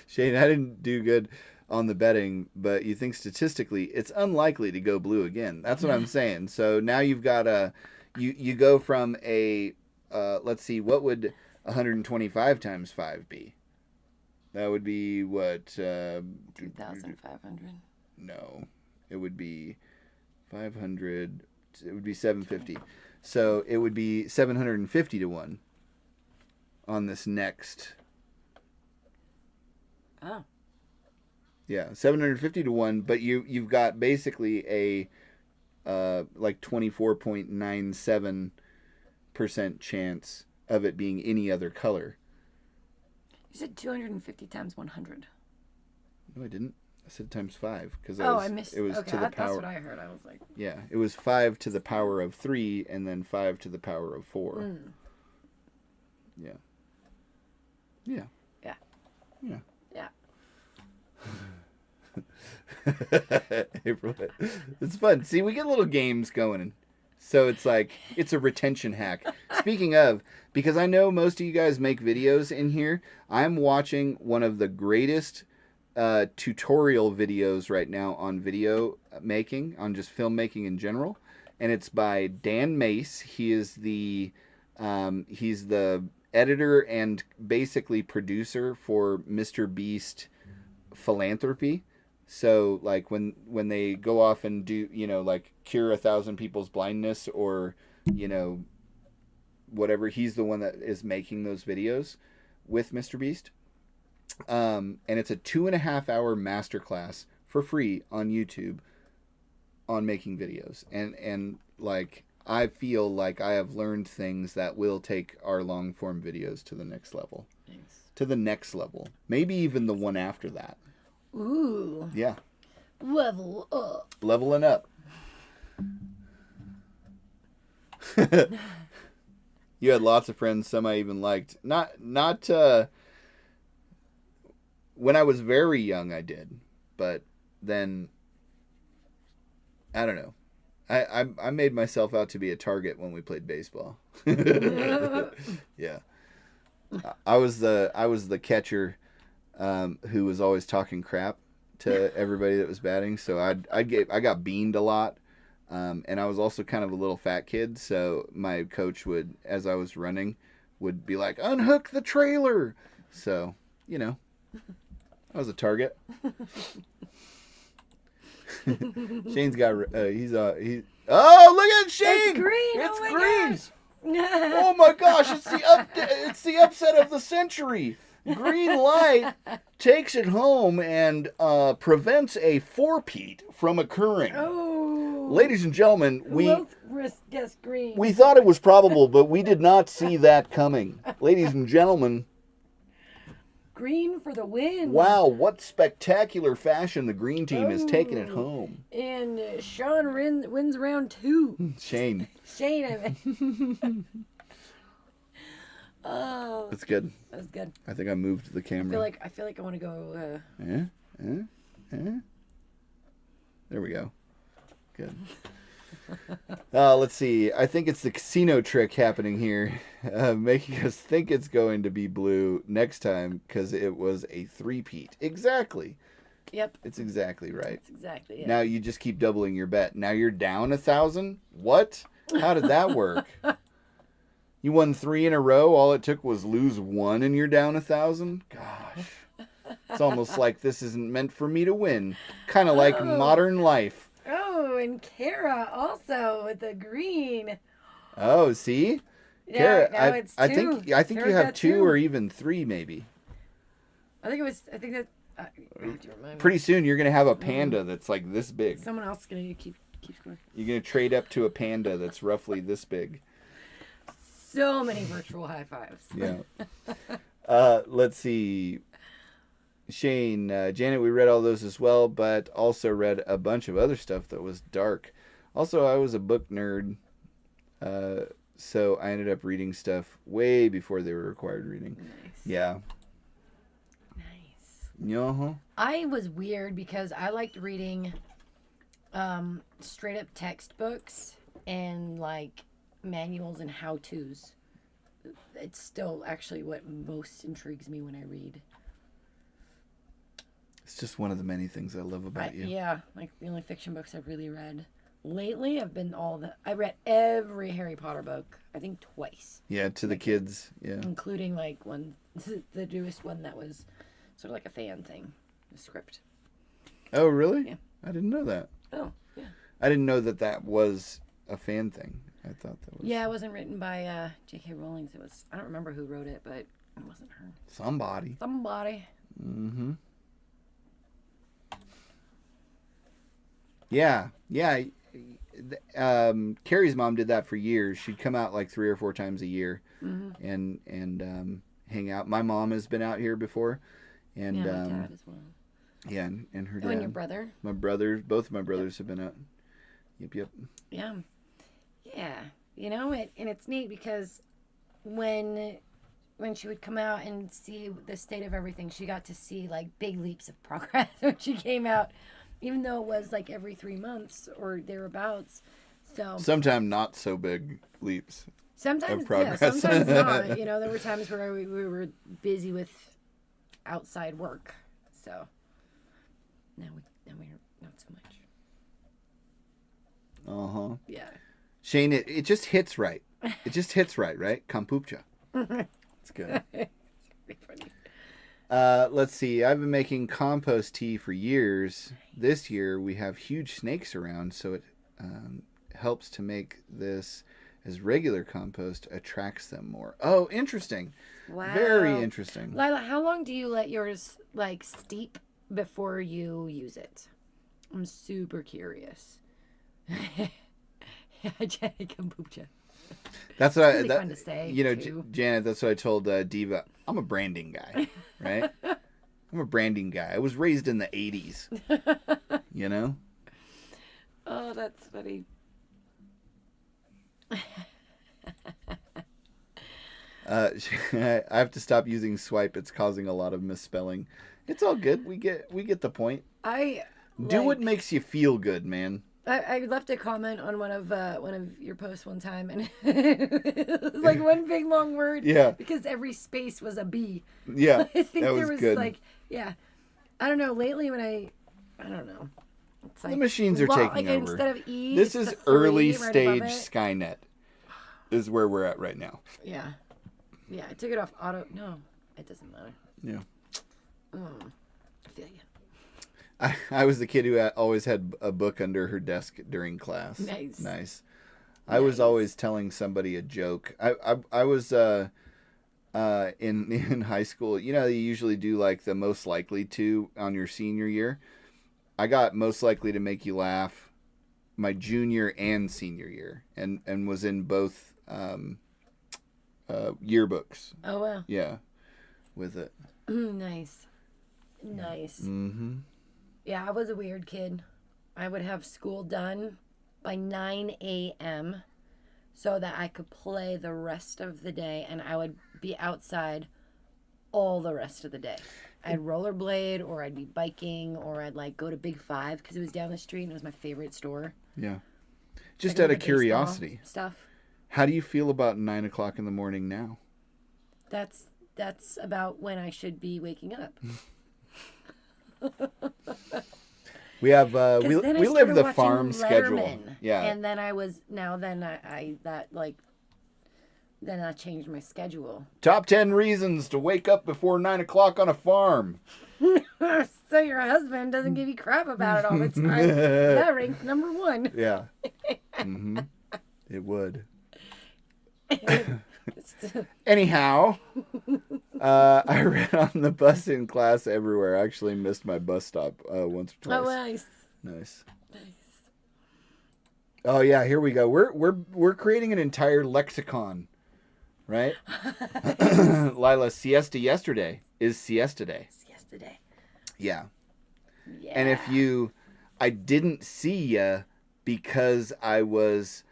Shane, I didn't do good on the betting, but you think statistically it's unlikely to go blue again. That's what I'm saying. So now you've got you go from a let's see, what would 125 times 5 be? That would be what? 2,500. No, it would be 500. It would be 750. So it would be 750 to 1 on this next. Oh. Yeah, 750 to 1, but you've got basically a like 24.97% chance of it being any other color. You said 250 times 100. No, I didn't. I said times 5 because I missed. It was to the power. That's what I heard. I was like. Yeah, it was 5 to the power of 3, and then 5 to the power of 4. Mm. Yeah. Yeah. Yeah. Yeah. Yeah. April, it's fun. See, we get little games going, so it's like it's a retention hack. Speaking of, because I know most of you guys make videos in here, I'm watching one of the greatest tutorial videos right now on video making, on just filmmaking in general, and it's by Dan Mace. He is he's the editor and basically producer for Mr. Beast Philanthropy. So like when they go off and do, like cure 1,000 people's blindness or, whatever, he's the one that is making those videos with Mr. Beast. And it's a 2.5-hour masterclass for free on YouTube on making videos. And like, I feel like I have learned things that will take our long form videos to the next level. Nice. To the next level. Maybe even the one after that. Ooh. Yeah. Level up. Leveling up. You had lots of friends, some I even liked. Not when I was very young I did, but then I don't know. I made myself out to be a target when we played baseball. Yeah. I was the catcher who was always talking crap to everybody that was batting, so I got beaned a lot. And I was also kind of a little fat kid, so my coach would, as I was running, would be like, "Unhook the trailer." So, you know, I was a target. Shane's got oh, look at Shane! It's green. It's Oh my green. gosh. Oh my gosh! It's the upset of the century. Green light takes it home and prevents a four-peat from occurring. Oh. Ladies and gentlemen, Who else guessed green? we thought it was probable, but we did not see that coming. Ladies and gentlemen, Green for the win. wow, what spectacular fashion the green team has taken it home. And Sean wins round 2. Shane. Shane, I mean. Oh, That's good. that was good. I think I moved the I camera. feel like I want to go. There we go. Good. Let's see. I think it's the casino trick happening here, making us think it's going to be blue next time because it was a three-peat. Exactly. Yep. It's exactly right. That's exactly it. Now you just keep doubling your bet. Now you're down 1,000. What? How did that work? You won 3 in a row. All it took was lose 1, and you're down 1,000. Gosh, it's almost like this isn't meant for me to win. Kind of like modern life. Oh, and Kara also with the green. Oh, see, Yeah, Kara, now it's 2. I think Kara you have got 2 or even 3, maybe. I think that. You have to remind me. Pretty soon you're gonna have a panda that's like this big. Someone else is gonna keep scoring. You're gonna trade up to a panda that's roughly this big. So many virtual high fives. Yeah. Let's see. Shane, Janet, we read all those as well, but also read a bunch of other stuff that was dark. Also, I was a book nerd, so I ended up reading stuff way before they were required reading. Nice. Yeah. Nice. Uh-huh. I was weird because I liked reading straight up textbooks and like manuals and how-tos. It's still actually what most intrigues me when I read. It's just one of the many things I love about you. Yeah, like the only fiction books I've really read lately have been I read every Harry Potter book, I think twice. Yeah, to the kids. Yeah. Including like the newest one that was sort of like a fan thing, the script. Oh, really? Yeah. I didn't know that. Oh, yeah. I didn't know that was a fan thing. I thought that was... Yeah, it wasn't written by J.K. Rowling. It was, I don't remember who wrote it, but it wasn't her. Somebody. Mm-hmm. Yeah. Carrie's mom did that for years. She'd come out like 3 or 4 times a year and hang out. My mom has been out here before. And, yeah, my dad as well. Yeah, and her dad. And your brother? My brother. Both of my brothers have been out. Yep. Yeah. Yeah. You know, and it's neat because when she would come out and see the state of everything, she got to see like big leaps of progress when she came out, even though it was like every 3 months or thereabouts. So sometimes not so big leaps. Sometimes, of progress. yeah, sometimes not. You know, there were times where we were busy with outside work. So now we're not so much. Uh-huh. Yeah. Shane, it just hits right. It just hits right? Kombucha. It's good. It's pretty funny. Let's see. I've been making compost tea for years. This year we have huge snakes around, so it helps to make this as regular compost attracts them more. Oh, interesting. Wow. Very interesting. Lila, how long do you let yours like steep before you use it? I'm super curious. Kombucha. That's what Really fun to say, Janet. That's what I told Diva. I'm a branding guy, right? I'm a branding guy. I was raised in the '80s. You know. Oh, that's funny. I have to stop using swipe. It's causing a lot of misspelling. It's all good. We get the point. Do what makes you feel good, man. I left a comment on one of your posts one time, and it was like one big long word. Yeah. Because every space was a B. Yeah. I think that there was good. like, yeah. I don't know. Lately, when I don't know. It's like the machines are taking over. Instead of E, this it's is the 3 early right stage above it. Skynet. Is where we're at right now. Yeah. Yeah. I took it off auto. No, it doesn't matter. Yeah. I feel you. I was the kid who always had a book under her desk during class. Nice. I was always telling somebody a joke. I was in high school. You know, you usually do like the most likely to on your senior year. I got most likely to make you laugh my junior and senior year, and was in both yearbooks. Oh wow. Yeah, with it. Nice. Mm-hmm. Yeah, I was a weird kid. I would have school done by 9 a.m. so that I could play the rest of the day, and I would be outside all the rest of the day. I'd rollerblade, or I'd be biking, or I'd like go to Big Five because it was down the street and it was my favorite store. Yeah. Just Like, out of curiosity, stuff. how do you feel about 9 o'clock in the morning now? That's about when I should be waking up. We have we live the farm schedule. Yeah. And then then I changed my schedule. Top 10 reasons to wake up before 9 o'clock on a farm. So your husband doesn't give you crap about it all the time. That ranked number 1. Yeah. Mm-hmm. It would. Anyhow, I read on the bus in class everywhere. I actually missed my bus stop once or twice. Oh, Nice. Oh yeah, here we go. We're creating an entire lexicon, right? Lila, siesta yesterday is siesta day. Siesta day. Yeah. And if I didn't see ya because I was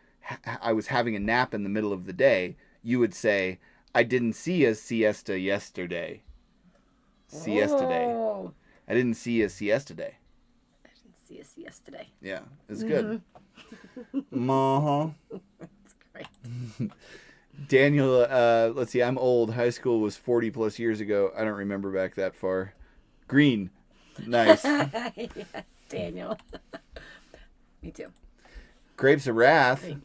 having a nap in the middle of the day, you would say, I didn't see a siesta yesterday. Siesta day. I didn't see a siesta day. I didn't see a siesta day. Yeah, it's good. That's great. Daniel, let's see, I'm old. High school was 40 plus years ago. I don't remember back that far. Green. Nice. Yes, Daniel. Me too. Grapes of Wrath. Great.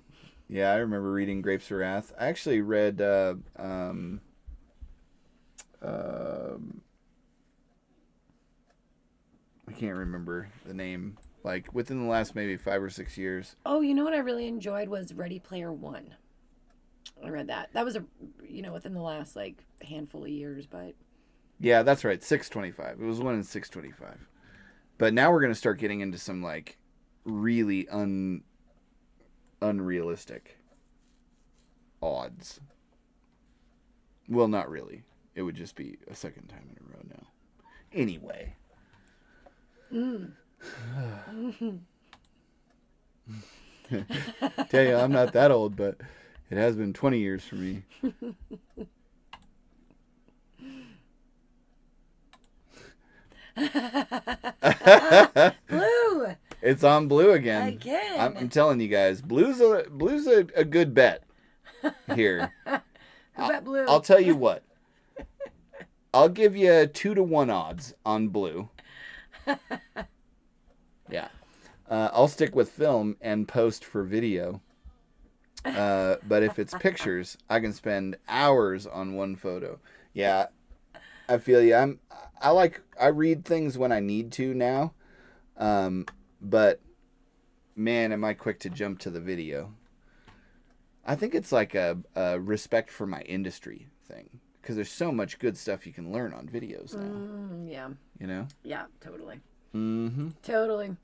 Yeah, I remember reading Grapes of Wrath. I actually read I can't remember the name. Like within the last maybe 5 or 6 years. Oh, you know what I really enjoyed was Ready Player One. I read that. That was within the last like handful of years, but yeah, that's right. 625. It was one in 625. But now we're gonna start getting into some like really unrealistic odds. Well, not really. It would just be a second time in a row now. Anyway. Tell you, I'm not that old, but it has been 20 years for me. Blue. It's on blue again. Again. I'm telling you guys, blue's a good bet here. Who bet blue? I'll tell you what. I'll give you 2-1 odds on blue. Yeah. I'll stick with film and post for video. But if it's pictures, I can spend hours on one photo. Yeah, I feel you. I read things when I need to now. But man, am I quick to jump to the video. I think it's like a respect for my industry thing. Because there's so much good stuff you can learn on videos now. Yeah. You know? Yeah, totally. Mm-hmm. Totally.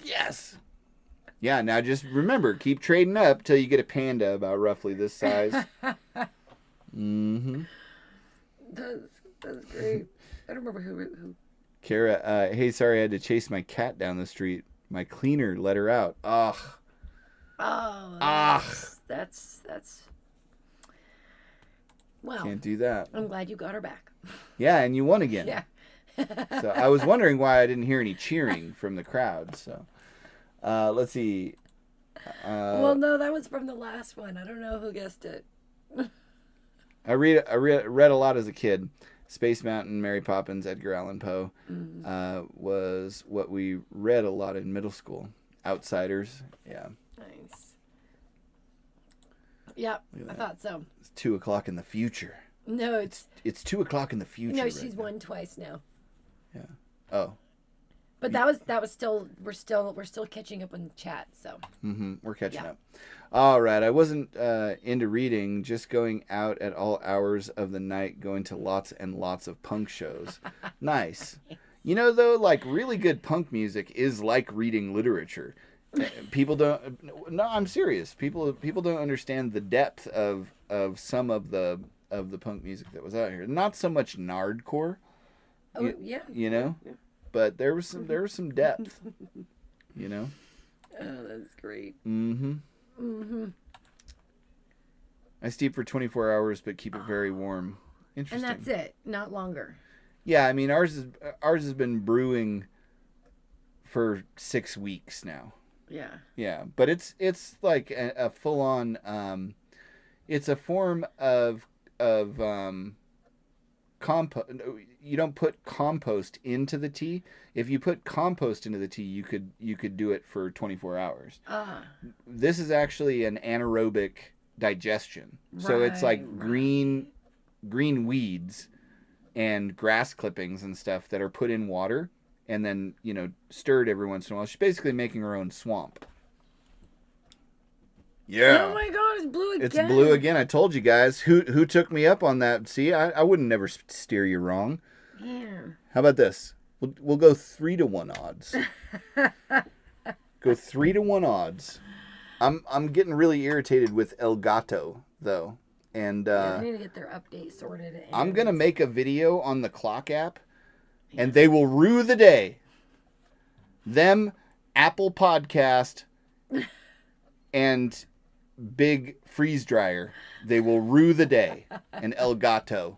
Yes. Yeah, now just remember, keep trading up till you get a panda about roughly this size. Mm-hmm. That's great. I don't remember who. Kara, hey, sorry I had to chase my cat down the street. My cleaner let her out. Ugh. Oh, that's. Well, Can't do that. I'm glad you got her back. Yeah, and you won again. Yeah. So I was wondering why I didn't hear any cheering from the crowd. So let's see. Well, no, that was from the last one. I don't know who guessed it. I read a lot as a kid. Space Mountain, Mary Poppins, Edgar Allan Poe was what we read a lot in middle school. Outsiders, yeah. Nice. Yeah, I thought so. It's 2:00 in the future. No, it's 2:00 in the future. no. right She's now. won twice now. Yeah. Oh. But that was still we're still catching up on the chat. So. We're catching up. All right. I wasn't into reading, just going out at all hours of the night, going to lots and lots of punk shows. Nice. You know, though, like really good punk music is like reading literature. People don't. No, I'm serious. People don't understand the depth of some of the punk music that was out here. Not so much nardcore. Oh yeah. You know, but there was some depth. You know. Oh, that's great. I steep for 24 hours, but keep it very warm. Interesting. And that's it, not longer. Yeah, I mean ours has been brewing for 6 weeks now. Yeah. Yeah, but it's like a full on. It's a form of compost. You don't put compost into the tea. If you put compost into the tea, you could do it for 24 hours. This is actually an anaerobic digestion. So it's like green weeds and grass clippings and stuff that are put in water and then, stirred every once in a while. She's basically making her own swamp. Yeah. Oh my God, it's blue again. It's blue again. I told you guys. Who took me up on that? See, I wouldn't never steer you wrong. Yeah. How about this? We'll go 3-to-1 odds. Go 3-to-1 odds. I'm getting really irritated with El Gato though, and I need to get their update sorted. And I'm gonna make a video on the clock app, and they will rue the day. Them, Apple Podcast, and Big Freeze Dryer, they will rue the day. And El Gato.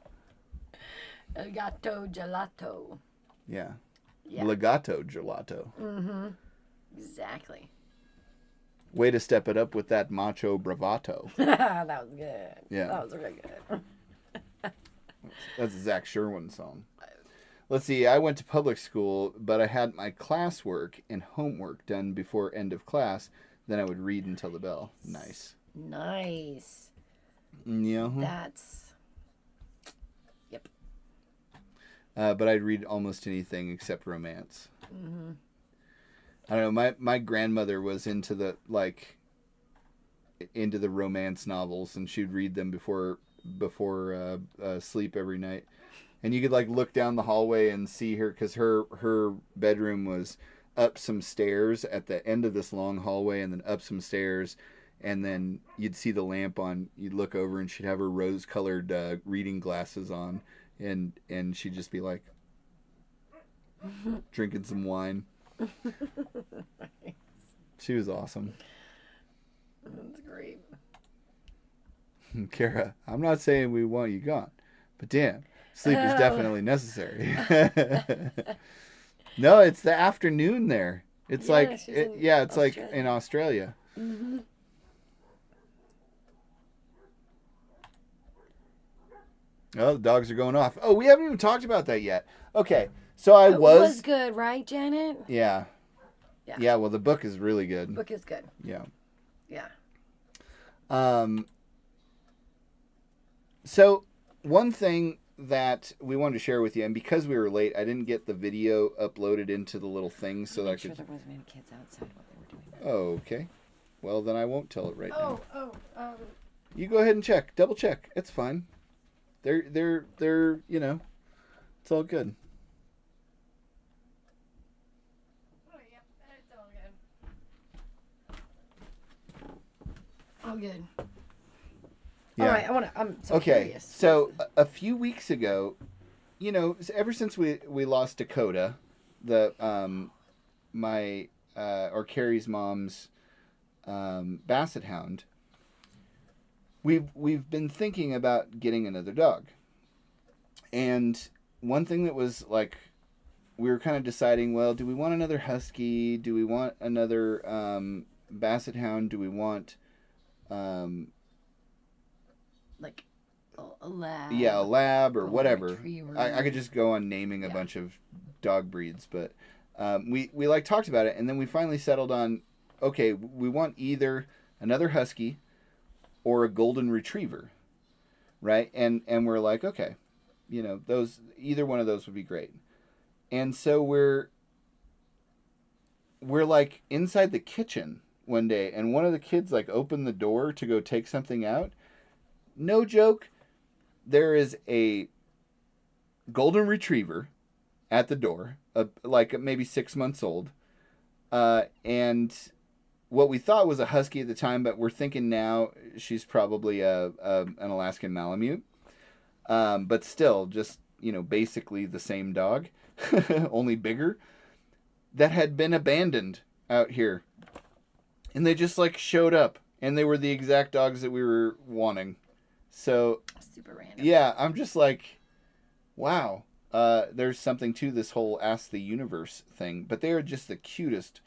El Gato Gelato. Yeah. Yeah. Legato Gelato. Exactly. Way to step it up with that macho bravato. That was good. Yeah. That was really good. That's a Zach Sherwin song. Let's see. I went to public school, but I had my classwork and homework done before end of class. Then I would read until the bell. Nice. Nice. Yeah. That's... Yep. But I'd read almost anything except romance. I don't know. My grandmother was into the romance novels, and she'd read them before sleep every night. And you could look down the hallway and see her, because her bedroom was up some stairs at the end of this long hallway, and then up some stairs, and then you'd see the lamp on. You'd look over, and she'd have her rose-colored reading glasses on, and she'd just be like drinking some wine. She was awesome. That's great. Kara, I'm not saying we want you gone, but damn, sleep is definitely necessary. No, it's the afternoon there. It's it's like in Australia. Oh, the dogs are going off. Oh, we haven't even talked about that yet. Okay, so It was good, right, Janet? Yeah. Yeah. Yeah, well, the book is really good. Book is good. Yeah. Yeah. So one thing that we wanted to share with you, and because we were late, I didn't get the video uploaded into the little thing so that I could... there wasn't any kids outside while they were doing Oh, okay. Well, then I won't tell it right now. that. You go ahead and check. Double check. It's fine. They're it's all good. Oh, yeah, it's all good. Oh, good. Yeah. All right, I'm so Okay, curious. so a few weeks ago, you know, ever since we lost Dakota, the my or Carrie's mom's basset hound, we've been thinking about getting another dog. And one thing that was like, we were kind of deciding, well, do we want another husky? Do we want another basset hound? Do we want like a lab. yeah, a lab or Golden whatever. retriever. I could just go on naming a bunch of dog breeds, but we like talked about it, and then we finally settled on, okay, we want either another husky or a golden retriever, right? And we're like, okay, you know, those, either one of those would be great. And so we're like inside the kitchen one day, and one of the kids like opened the door to go take something out. No joke, there is a golden retriever at the door, like maybe 6 months old, and what we thought was a husky at the time, but we're thinking now she's probably an Alaskan Malamute, but still just, you know, basically the same dog, only bigger, that had been abandoned out here, and they just like showed up, and they were the exact dogs that we were wanting. So super random. Yeah, I'm just like, wow. There's something to this whole Ask the Universe thing, but they are just the cutest,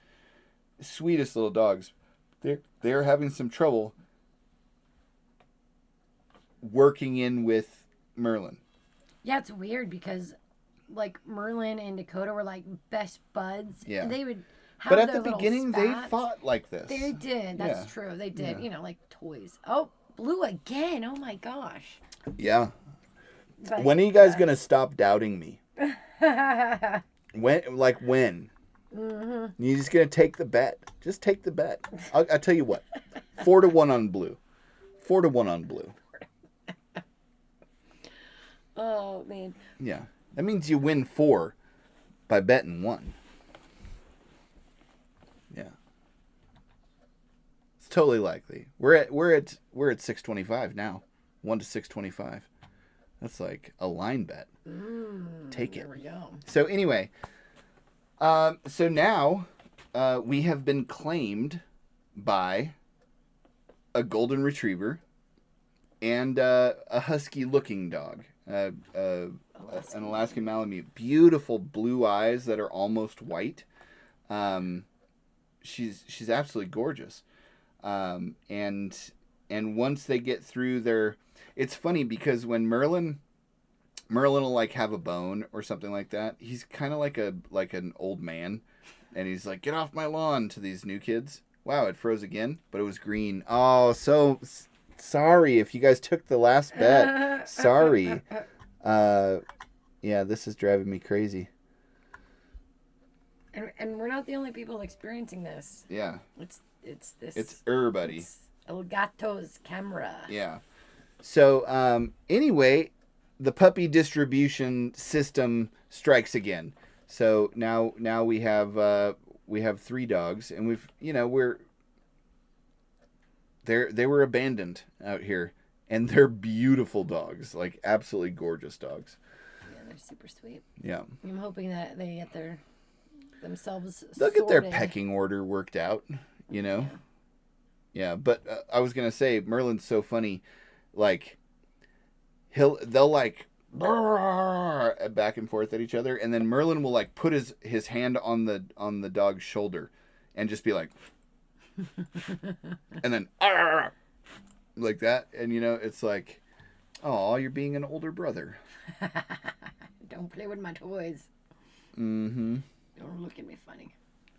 sweetest little dogs. They're having some trouble working in with Merlin. Yeah, it's weird because like Merlin and Dakota were like best buds. Yeah. And they would have But at their the little beginning, they spats. fought like this. They did. That's Yeah. true. They did. Yeah. You know, like toys. Oh, blue again. Oh my gosh. Yeah. But, When are you guys gonna stop doubting me? When? Mm-hmm. You're just gonna take the bet. Just take the bet. I'll tell you what. 4-1 on blue. 4-1 on blue. Oh man. Yeah, that means you win 4 by betting 1. Yeah, it's totally likely. We're at 625 now. 1 to 625. That's like a line bet. Take it. There we go. So anyway, so now we have been claimed by a golden retriever and a husky-looking dog, an Alaskan Malamute. Beautiful blue eyes that are almost white. She's absolutely gorgeous. And once they get through their, it's funny because when Merlin will like have a bone or something like that, he's kind of like an old man, and he's like, "Get off my lawn" to these new kids. Wow, it froze again, but it was green. Oh, so sorry if you guys took the last bet. Sorry. Yeah, this is driving me crazy. And we're not the only people experiencing this. Yeah. It's this. It's everybody. It's El Gato's camera. Yeah. So anyway, the puppy distribution system strikes again. So now we have 3 dogs, and they were abandoned out here, and they're beautiful dogs, like absolutely gorgeous dogs. Yeah, they're super sweet. Yeah. I'm hoping that they get themselves They'll get their sorted. pecking order worked out, you know? Yeah, but I was going to say, Merlin's so funny. Like, they'll like back and forth at each other, and then Merlin will like put his hand on the dog's shoulder and just be like, and then like that. And, you know, it's like, oh, you're being an older brother. Don't play with my toys. Mm-hmm. Don't look at me funny.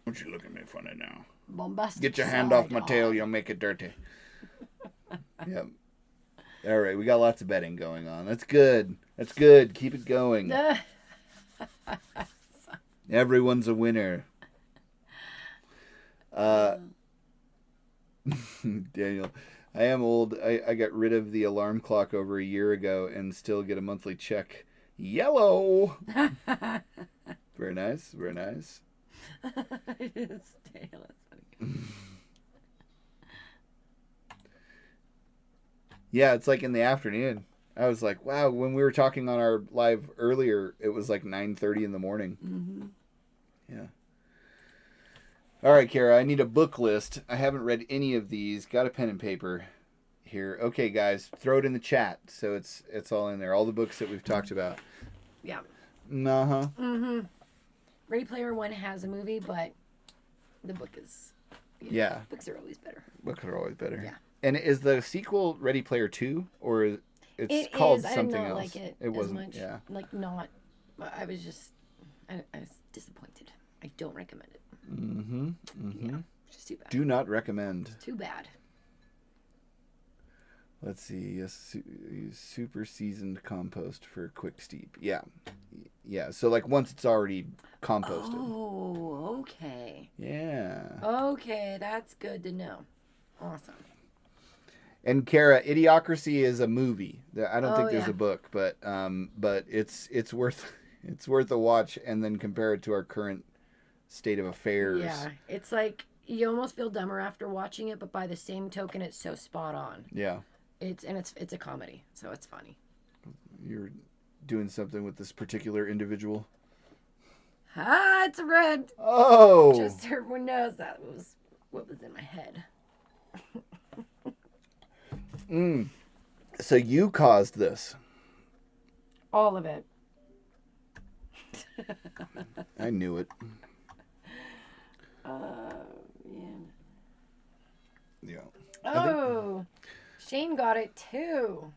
Don't you look at me funny now. Bombastic. Get your hand off my tail, you'll make it dirty. Yep. All right, we got lots of betting going on. That's good. That's good. Keep it going. Everyone's a winner. Daniel, I am old. I got rid of the alarm clock over a year ago and still get a monthly check. Yellow. Very nice. Very nice. It is Daniel. That's funny. Yeah, it's like in the afternoon. I was like, wow, when we were talking on our live earlier, it was like 9:30 in the morning. Mm-hmm. Yeah. All right, Kara, I need a book list. I haven't read any of these. Got a pen and paper here. Okay, guys, throw it in the chat so it's all in there. All the books that we've talked about. Yeah. Uh-huh. Mm-hmm. Ready Player One has a movie, but the book is... Yeah. Books are always better. Books are always better. Yeah. And is the sequel Ready Player 2 or it's It called is. something I did not else? like it It wasn't. as much. Yeah. Like not. I was just. I was disappointed. I don't recommend it. Mm-hmm. Mm-hmm. Yeah, which is too bad. Do not recommend. Too bad. Let's see. Yes, super seasoned compost for quick steep. Yeah. Yeah. So like once it's already composted. Oh, okay. Yeah. Okay, that's good to know. Awesome. And Kara, Idiocracy is a movie. I don't Oh, think there's yeah. a book, but it's worth a watch and then compare it to our current state of affairs. Yeah, it's like you almost feel dumber after watching it, but by the same token, it's so spot on. Yeah. It's a comedy, so it's funny. You're doing something with this particular individual. Ah, it's red. Oh. Just so everyone knows that was what was in my head. So you caused this. All of it. I knew it. Man. Yeah. Oh, Shane got it too.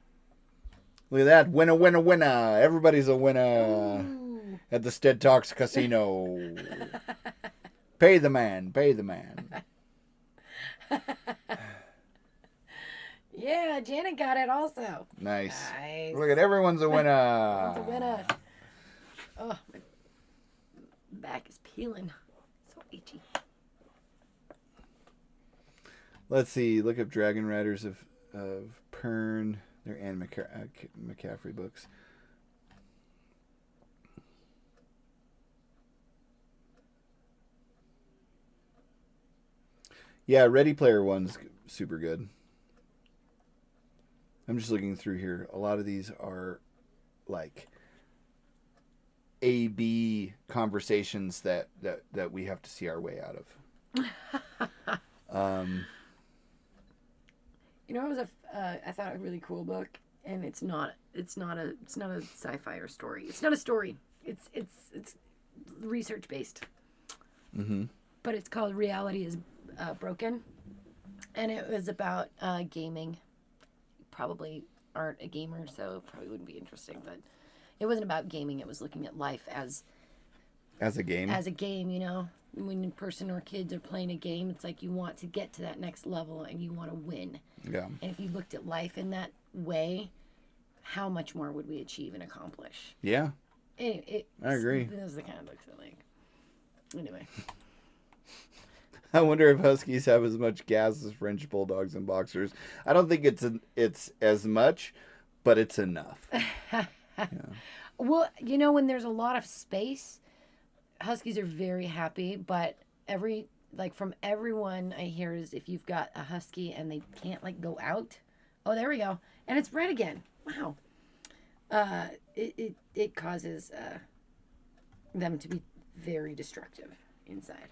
Look at that. Winner, winner, winner. Everybody's a winner Ooh. at the sTEaD Talks Casino. Pay the man. Pay the man. Yeah, Janet got it also. Nice. Nice. Look at everyone's a winner. It's a winner. Oh, my back is peeling. So itchy. Let's see. Look up Dragon Riders of Pern. They're Anne McCaffrey books. Yeah, Ready Player One's super good. I'm just looking through here. A lot of these are like A-B conversations that we have to see our way out of. You know, it was I thought a really cool book, and it's not a sci-fi or story. It's not a story. It's research based. Mm-hmm. But it's called Reality is Broken, and it was about gaming. You probably aren't a gamer, so it probably wouldn't be interesting. But it wasn't about gaming. It was looking at life as a game. As a game, you know. When a person or kids are playing a game, it's like you want to get to that next level and you want to win. Yeah. And if you looked at life in that way, how much more would we achieve and accomplish? Yeah. I agree. Those are the kind of books I like. Anyway. I wonder if Huskies have as much gas as French Bulldogs and Boxers. I don't think it's as much, but it's enough. Yeah. Well, you know, when there's a lot of space, Huskies are very happy, but from everyone I hear is if you've got a Husky and they can't like go out. Oh, there we go. And it's red again. Wow. It causes them to be very destructive inside.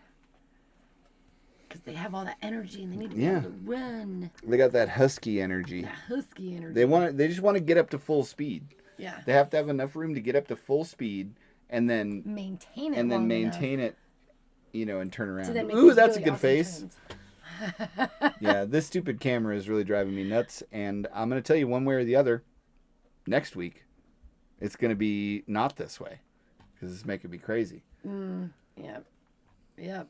Because they have all that energy and they need to be able to run. They got that Husky energy. That Husky energy. They just want to get up to full speed. Yeah. They have to have enough room to get up to full speed and then maintain it. And then long maintain enough. it, you know, and turn around. So Ooh, that's really a good awesome face. turns. Yeah, this stupid camera is really driving me nuts, and I'm going to tell you one way or the other. Next week, it's going to be not this way, because it's making me crazy. Yep. Yep.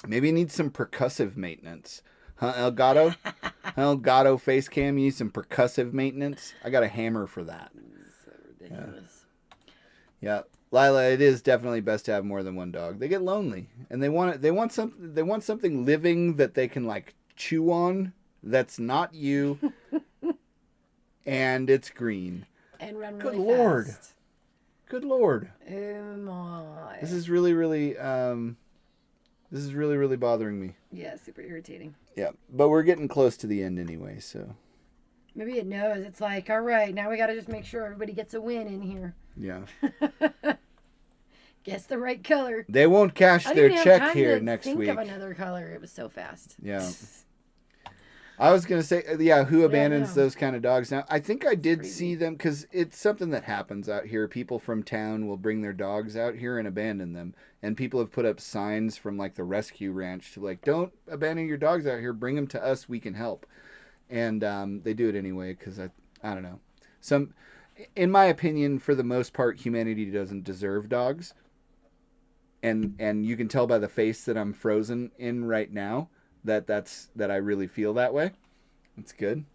Maybe it needs some percussive maintenance. Huh, Elgato? Elgato face cam, you need some percussive maintenance? I got a hammer for that. So ridiculous. Yeah. Lila, it is definitely best to have more than one dog. They get lonely, and they want something living that they can like chew on. That's not you, and it's green. And run Good really Lord. fast. Good Lord. Oh my. This is really bothering me. Yeah, super irritating. Yeah, but we're getting close to the end anyway, so Maybe it knows. It's like, all right, now we got to just make sure everybody gets a win in here. Yeah. Guess the right color. They won't cash I their didn't even have check time here to next think week. of another color. It was so fast. Yeah. I was going to say, yeah, who abandons no. those kind of dogs? Now, I think I did crazy. see them because it's something that happens out here. People from town will bring their dogs out here and abandon them. And people have put up signs from like the rescue ranch to like, don't abandon your dogs out here. Bring them to us. We can help. And they do it anyway because I don't know. In my opinion, for the most part, humanity doesn't deserve dogs. And you can tell by the face that I'm frozen in right now that I really feel that way. It's good.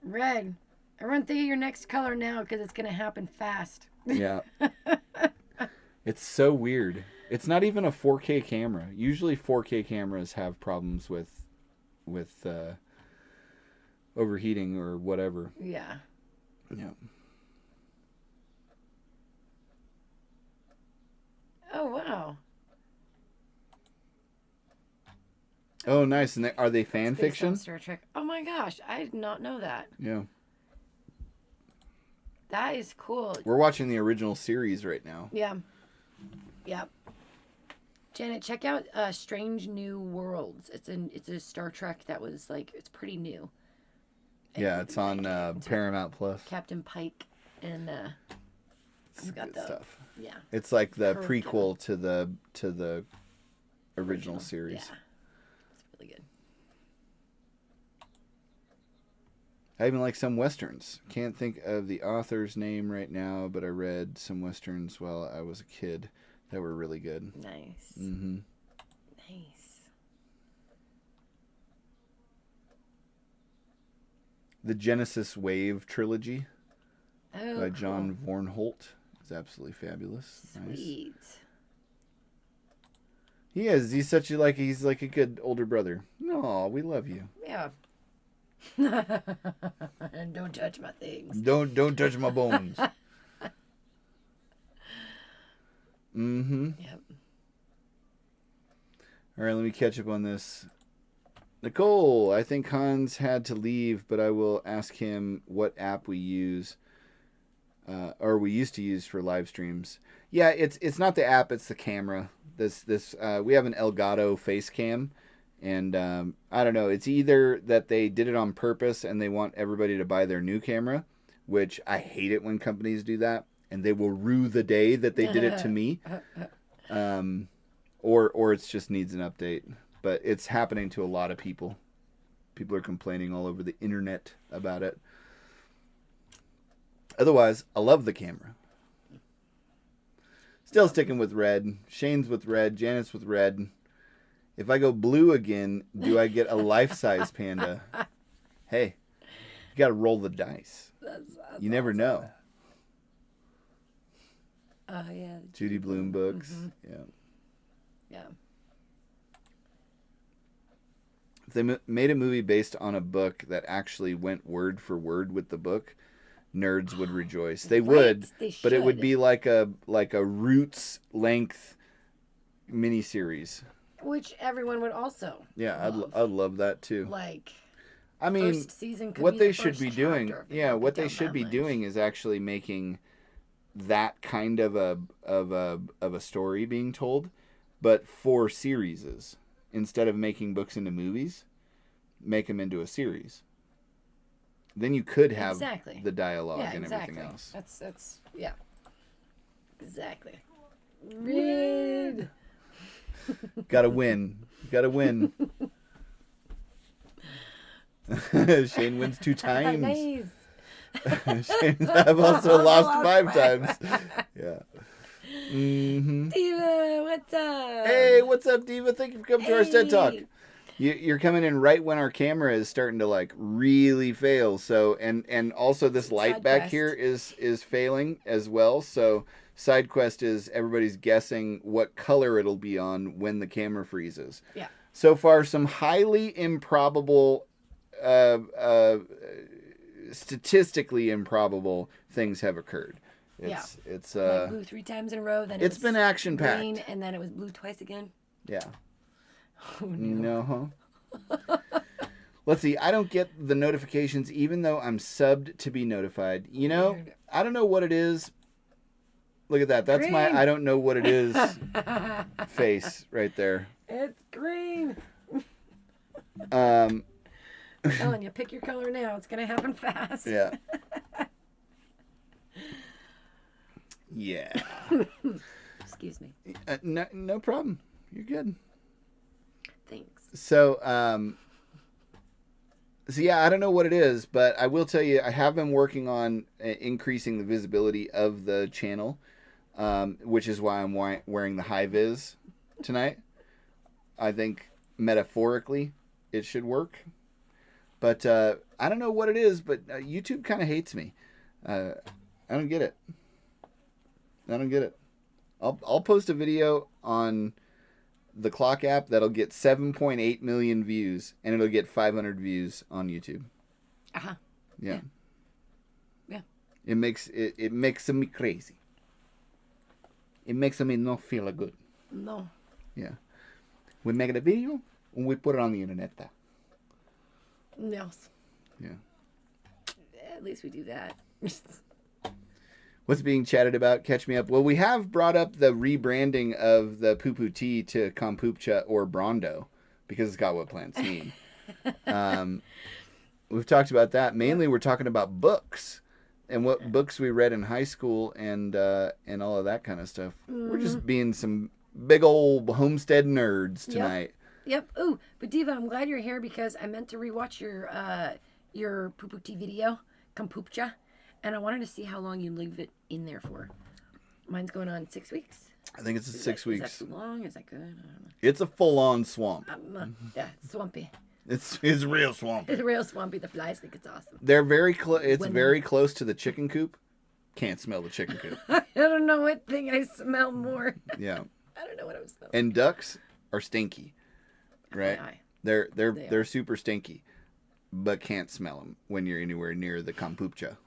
Red. Everyone think of your next color now because it's going to happen fast. Yeah. It's so weird. It's not even a 4K camera. Usually 4K cameras have problems with overheating or whatever. Yeah. Yeah. Oh, wow. Oh, nice. And are they fan Based on fiction? Star Trek. Oh my gosh, I did not know that. Yeah. That is cool. We're watching the original series right now. Yeah. Yep. Janet, check out Strange New Worlds. It's a Star Trek that was like, it's pretty new. Yeah, it's on Paramount Plus. Captain Pike and It's got good the- stuff. yeah. It's like the Curved prequel to the original series. Yeah. It's really good. I even like some westerns. Can't think of the author's name right now, but I read some westerns while I was a kid that were really good. Nice. Mm-hmm. Nice. The Genesis Wave trilogy Oh, by cool. John Vornholt is absolutely fabulous. Nice. Sweet. He is. He's such a he's like a good older brother. No, we love you. Yeah. And don't touch my things. Don't touch my bones. Mm-hmm. Yep. All right, let me catch up on this. Nicole, I think Hans had to leave, but I will ask him what app we use, or we used to use for live streams. Yeah, it's not the app, it's the camera. We have an Elgato face cam, and I don't know. It's either that they did it on purpose and they want everybody to buy their new camera, which I hate it when companies do that, and they will rue the day that they did it to me, or it just needs an update. But it's happening to a lot of people. People are complaining all over the internet about it. Otherwise, I love the camera. Still sticking with red. Shane's with red. Janet's with red. If I go blue again, do I get a life-size panda? Hey, you got to roll the dice. You never know. Oh, yeah. Judy Blume books. Mm-hmm. Yeah. Yeah. If they made a movie based on a book that actually went word for word with the book, nerds would rejoice. They would, They but it would should. be like a Roots length miniseries. Which everyone would also. Yeah, love. I'd love that too. Like, I mean, first season could what be they the should first be doing, chapter if they yeah, broke what it they down should that be much. doing is actually making that kind of a story being told, but for serieses. Instead of making books into movies, make them into a series. Then you could have Exactly. the dialogue Yeah, and exactly. everything else. That's yeah. Exactly. Red. Gotta win. Gotta win. Shane wins 2 times. Nice. I've also lost 5 times. Yeah. Mm-hmm. Diva, what's up? Hey, what's up, Diva? Thank you for coming to our sTEaD Talk. Hey. You're coming in right when our camera is starting to like really fail. So and also this light Side back quest. here is failing as well. So side quest is everybody's guessing what color it'll be on when the camera freezes. Yeah. So far, some highly improbable, statistically improbable things have occurred. It's Like blue 3 times in a row. Then it's been action packed. green, and then it was blue twice again. Yeah. Oh, no. No, huh? Let's see. I don't get the notifications even though I'm subbed to be notified. You know, Weird. I don't know what it is. Look at that. That's my Green. I don't know what it is face right there. It's green. Um, I'm telling you, pick your color now. It's gonna happen fast. yeah. Yeah. Excuse me. No problem. You're good. Thanks. So yeah, I don't know what it is, but I will tell you, I have been working on increasing the visibility of the channel, which is why I'm wearing the high vis tonight. I think metaphorically it should work, but I don't know what it is. But YouTube kind of hates me. I don't get it. I don't get it. I'll post a video on the clock app that'll get 7.8 million views, and it'll get 500 views on YouTube. Uh-huh. Yeah. Yeah. It makes me crazy. It makes me not feel good. No. Yeah. We make a video and we put it on the internet. Yes. Yeah. At least we do that. What's being chatted about? Catch me up. Well, we have brought up the rebranding of the Poo Poo Tea to Kombucha or Brondo because it's got what plants need. We've talked about that. Mainly, we're talking about books and what books we read in high school and all of that kind of stuff. We're just being some big old homestead nerds tonight. Yep. Ooh, but Diva, I'm glad you're here because I meant to rewatch your Poo Poo Tea video, Kombucha. And I wanted to see how long you leave it in there for. Mine's going on 6 weeks. I think it's 6 weeks. Is that too long? Is that good? I don't know. It's a full-on swamp. Yeah, it's swampy. It's real swamp. It's real swampy. The flies think it's awesome. They're very close. It's very close to the chicken coop. Can't smell the chicken coop. I don't know what thing I smell more. Yeah. I don't know what I was smelling. And ducks are stinky, right? FYI. They're super stinky, but can't smell them when you're anywhere near the kombucha.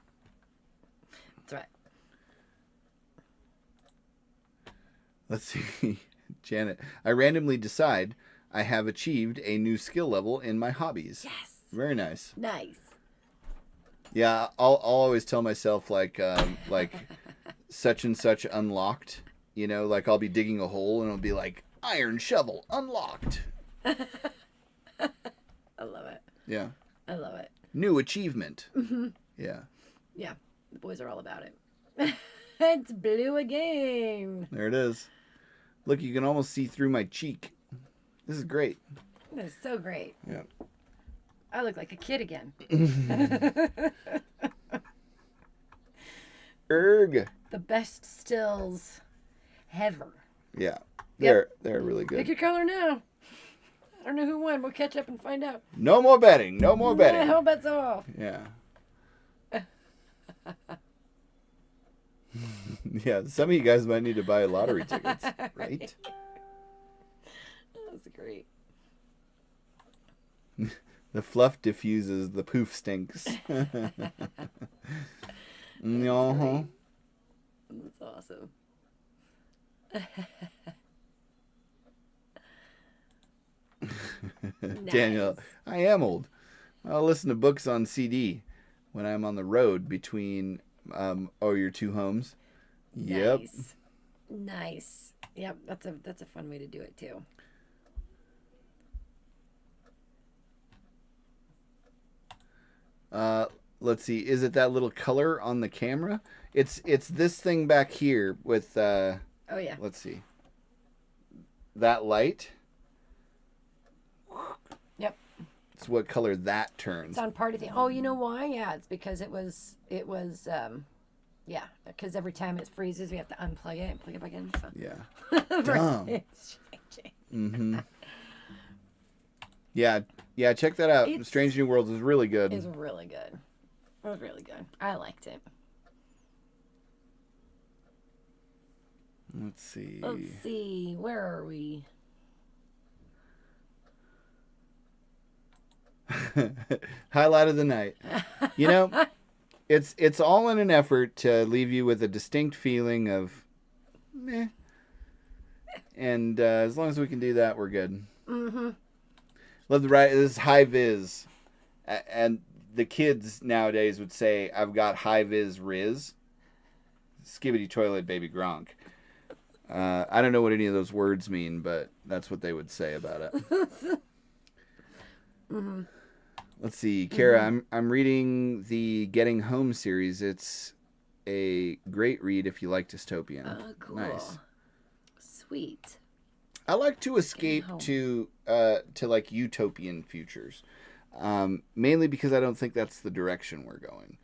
That's right. Let's see, Janet. I randomly decide I have achieved a new skill level in my hobbies. Yes. Very nice. Nice. Yeah, I'll always tell myself like such and such unlocked. You know, like I'll be digging a hole and it'll be like iron shovel unlocked. I love it. Yeah. I love it. New achievement. Mm-hmm. Yeah. Yeah. The boys are all about it. It's blue again. There it is. Look, you can almost see through my cheek. This is great. That's so great. Yeah. I look like a kid again. Erg. The best stills ever. Yeah. Yep. They're really Pick good. your color now. I don't know who won. We'll catch up and find out. No more betting. No more betting. How bets off? Yeah. Yeah, some of you guys might need to buy lottery tickets, right? That's great. The fluff diffuses, the poof stinks. No. That's awesome. Daniel, I am old. I'll listen to books on CD when I'm on the road between your two homes. Yep. Nice. Yep, that's a fun way to do it too. Let's see. Is it that little color on the camera? It's this thing back here with Oh yeah. let's see. That light. Yep. It's what color that turns. It's on party thing. Oh, you know why? Yeah, it's because it was yeah, because every time it freezes, we have to unplug it and plug it back in. So. Yeah. Dumb. It's changing. Mm-hmm. Yeah, check that out. Strange New Worlds is really good. It's really good. It was really good. I liked it. Let's see. Let's see. Where are we? Highlight of the night. You know, it's all in an effort to leave you with a distinct feeling of meh. And as long as we can do that, we're good. Mm-hmm. Love the right. This is high vis. And the kids nowadays would say, I've got high-vis riz. Skibbity toilet baby Gronk. I don't know what any of those words mean, but that's what they would say about it. Mm-hmm. Let's see, Kara. I'm reading the Getting Home series. It's a great read if you like dystopian. Oh, cool. Nice. Sweet. I like to escape to like utopian futures, mainly because I don't think that's the direction we're going.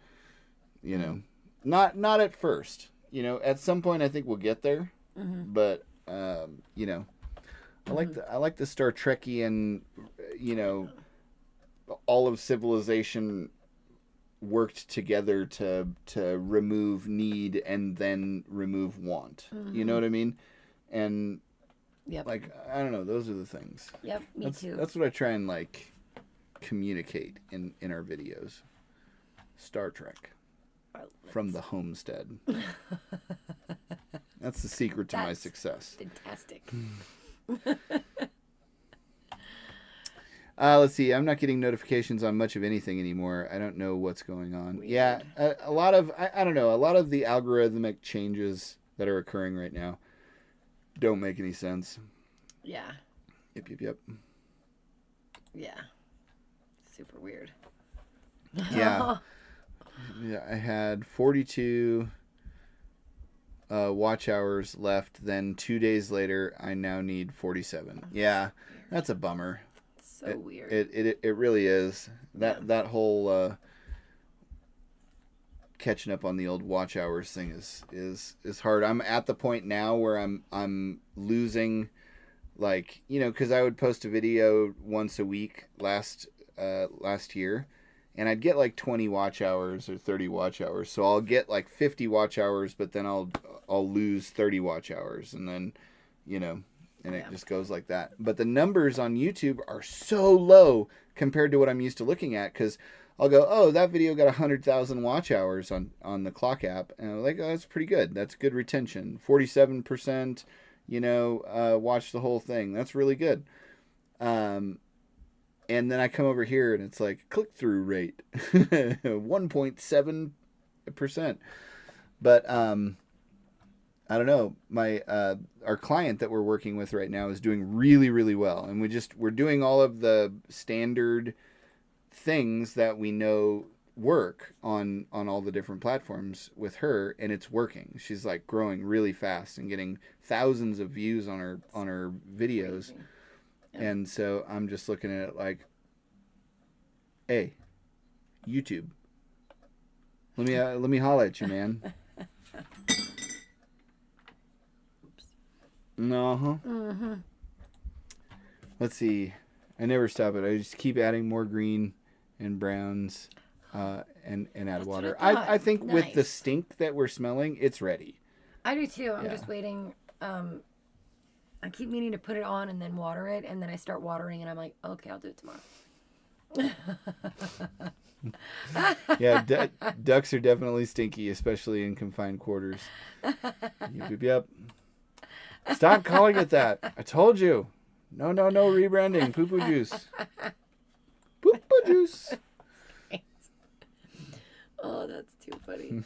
You know, not at first. You know, at some point I think we'll get there, but you know, I like the Star Trekian, you know, all of civilization worked together to remove need and then remove want. You know what I mean? And like, I don't know, those are the things. Yep, me too. That's what I try and like communicate in our videos. Star Trek from the Homestead. That's the secret to my success. Fantastic. Let's see. I'm not getting notifications on much of anything anymore. I don't know what's going on. Weird. Yeah, a lot of I don't know. A lot of the algorithmic changes that are occurring right now don't make any sense. Yeah. Yep. Yeah. Super weird. Yeah. Yeah. I had 42 watch hours left. Then 2 days later, I now need 47. Yeah, that's a bummer. So weird. It really is. That whole catching up on the old watch hours thing is hard. I'm at the point now where I'm losing, like, you know, because I would post a video once a week last year, and I'd get like 20 watch hours or 30 watch hours. So I'll get like 50 watch hours, but then I'll lose 30 watch hours, and then, you know. And it just goes like that. But the numbers on YouTube are so low compared to what I'm used to looking at. Because I'll go, oh, that video got 100,000 watch hours on the clock app. And I'm like, oh, that's pretty good. That's good retention. 47%, you know, watch the whole thing. That's really good. And then I come over here and it's like click-through rate. 1.7%. But I don't know. My our client that we're working with right now is doing really, really well, and we're doing all of the standard things that we know work on all the different platforms with her, and it's working. She's like growing really fast and getting thousands of views on her videos, and so I'm just looking at it like, hey, YouTube, let me holla at you, man. Let's see. I never stop it. I just keep adding more green and browns and add water. I think with the stink that we're smelling, it's ready. I do too. I'm just waiting. I keep meaning to put it on and then water it, and then I start watering, and I'm like, okay, I'll do it tomorrow. Yeah, ducks are definitely stinky, especially in confined quarters. Yep. Stop calling it that. I told you. No rebranding. Poo-poo juice. Poo-poo juice. Oh, that's too funny.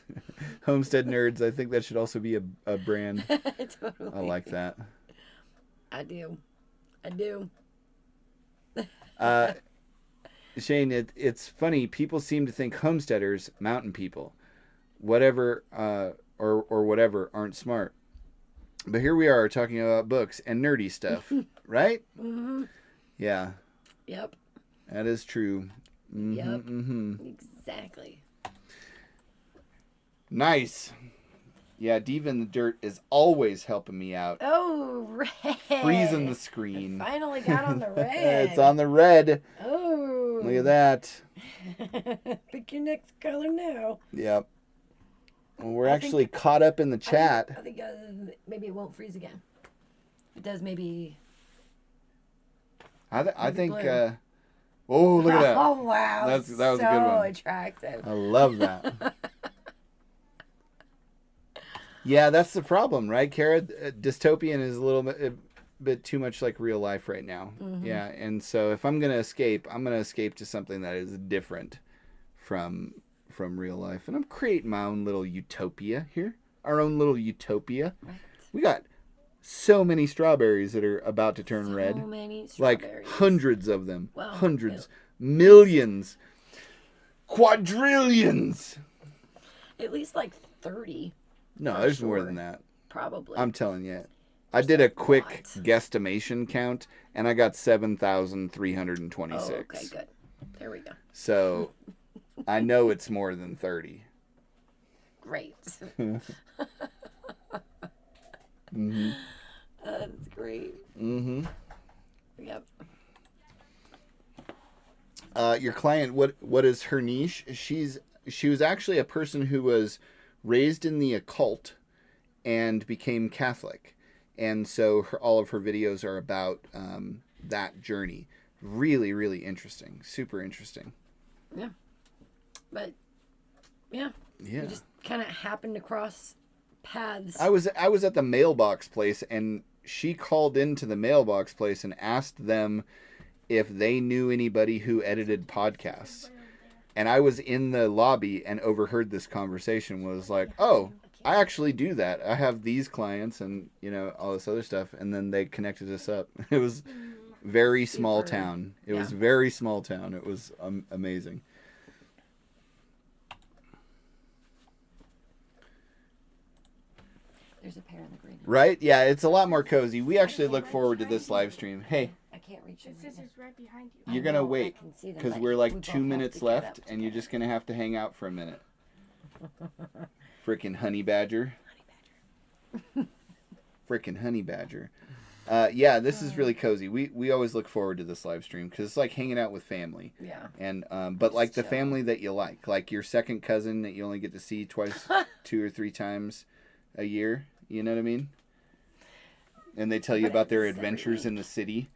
Homestead Nerds. I think that should also be a brand. Totally. I like that. I do. Shane, it's funny. People seem to think homesteaders, mountain people, whatever, or whatever, aren't smart. But here we are talking about books and nerdy stuff, right? Mm-hmm. Yeah. Yep. That is true. Mm-hmm, Yep. Mm-hmm. Exactly. Nice. Yeah, Diva in the Dirt is always helping me out. Oh, red. Freezing the screen. I finally got on the red. It's on the red. Oh. Look at that. Pick your next color now. Yep. Well, we're actually caught up in the chat. I think maybe it won't freeze again. If it does, maybe. I think. Oh, look at that. Oh, wow. That was so a good one. Attractive. I love that. Yeah, that's the problem, right, Kara? Dystopian is a little bit. bit too much like real life right now. Yeah, and so if I'm gonna escape, I'm gonna escape to something that is different from real life, and I'm creating my own little utopia here. Our own little utopia. Right. We got so many strawberries that are about to turn red. So many Like strawberries. hundreds of them. Well, Hundreds. Millions. Quadrillions. At least like 30. No, For there's more sure. than that. Probably. I'm telling you. I did a quick lot. guesstimation count, and I got 7,326. Oh, okay, good. There we go. So I know it's more than 30. Great. Mm-hmm. That's great. Mm-hmm. Yep. Your client, what is her niche? She was actually a person who was raised in the occult and became Catholic, and so all of her videos are about that journey. Really, really interesting. Super interesting. Yeah. But yeah. Yeah. We just kind of happened to cross paths. I was at the mailbox place, and she called into the mailbox place and asked them if they knew anybody who edited podcasts. And I was in the lobby and overheard this conversation. Was like, oh, I actually do that. I have these clients and, you know, all this other stuff. And then they connected us up. It was very small town. It was very small town. It was amazing. There's a pair in the green. Right? Yeah, it's a lot more cozy. We actually look forward to this live stream. Hey, I can't reach them. The scissors right behind you. you're going to know, I wait can see them, because but we're we like both 2 have minutes to get left up and you're together. just going to have to hang out for a minute. Frickin' honey badger. Frickin' honey badger. Yeah, this is really cozy. We always look forward to this live stream because it's like hanging out with family. Yeah. And but like the chill. family that you like your second cousin that you only get to see twice, 2 or 3 times a year. You know what I mean? And they tell you But about their it's every adventures in week. the city.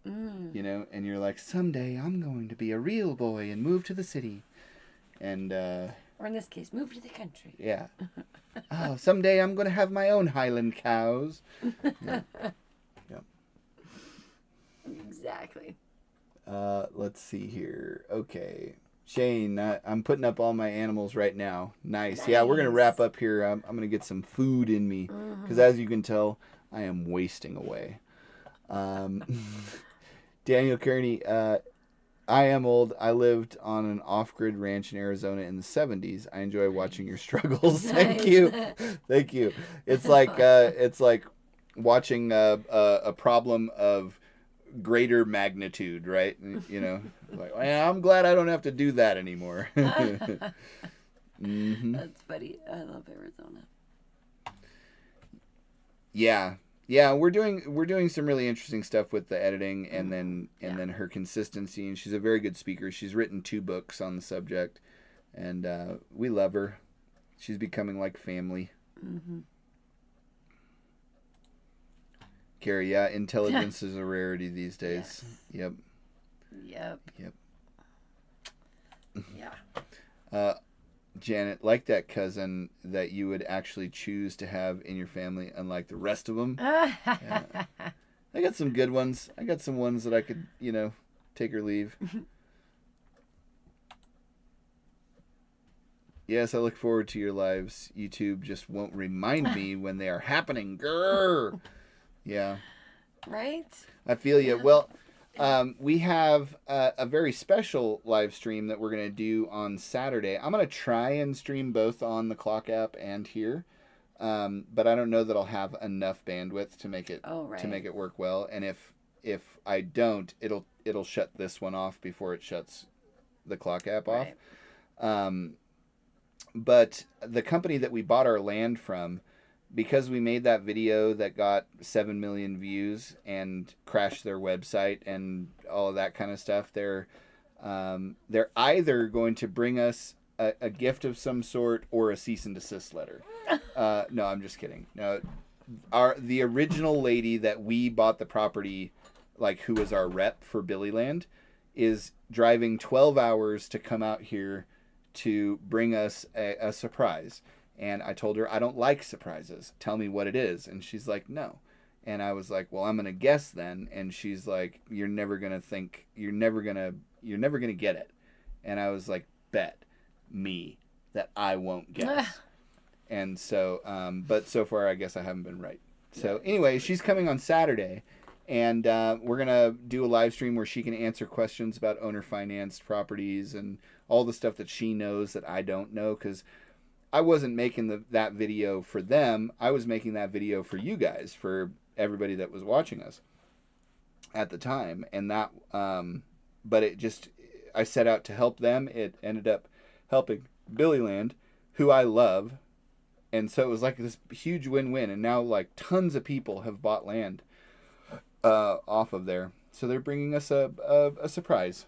You know, and you're like, someday I'm going to be a real boy and move to the city. And Or in this case, move to the country. yeah. Oh, someday I'm going to have my own Highland cows. Yeah. Yep. Exactly. Let's see here. Okay. Shane, I'm putting up all my animals right now. Nice. Yeah, we're going to wrap up here. I'm going to get some food in me. Because as you can tell, I am wasting away. Daniel Kearney, I am old. I lived on an off-grid ranch in Arizona in the 70s. I enjoy watching your struggles. Thank you. Thank you. It's like watching a problem of greater magnitude, right? You know, like, well, I'm glad I don't have to do that anymore. Mm-hmm. That's funny. I love Arizona. Yeah, we're doing some really interesting stuff with the editing and then her consistency, and she's a very good speaker. She's written 2 books on the subject, and we love her. She's becoming like family. Mm-hmm. Carrie, yeah, intelligence is a rarity these days. Yes. Yep. Yeah. Janet, like that cousin that you would actually choose to have in your family, unlike the rest of them. Yeah. I got some good ones. I got some ones that I could, you know, take or leave. Yes, I look forward to your lives. YouTube just won't remind me when they are happening. Grrr. Yeah. Right? I feel you. Well, we have a very special live stream that we're going to do on Saturday. I'm going to try and stream both on the Clock app and here. But I don't know that I'll have enough bandwidth to make it to make it work well. And if I don't, it'll shut this one off before it shuts the Clock app off. But the company that we bought our land from, because we made that video that got 7 million views and crashed their website and all of that kind of stuff, they're either going to bring us a gift of some sort or a cease and desist letter. No, I'm just kidding. No, the original lady that we bought the property, like who was our rep for Billyland, is driving 12 hours to come out here to bring us a surprise. And I told her, I don't like surprises. Tell me what it is. And she's like, no. And I was like, well, I'm going to guess then. And she's like, you're never going to get it. And I was like, bet me that I won't guess. And so, but so far, I guess I haven't been right. So anyway, she's coming on Saturday, and we're going to do a live stream where she can answer questions about owner-financed properties and all the stuff that she knows that I don't know, because I wasn't making that video for them. I was making that video for you guys, for everybody that was watching us at the time. And that, but it just, I set out to help them. It ended up helping Billy Land, who I love. And so it was like this huge win-win. And now like tons of people have bought land off of there. So they're bringing us a surprise,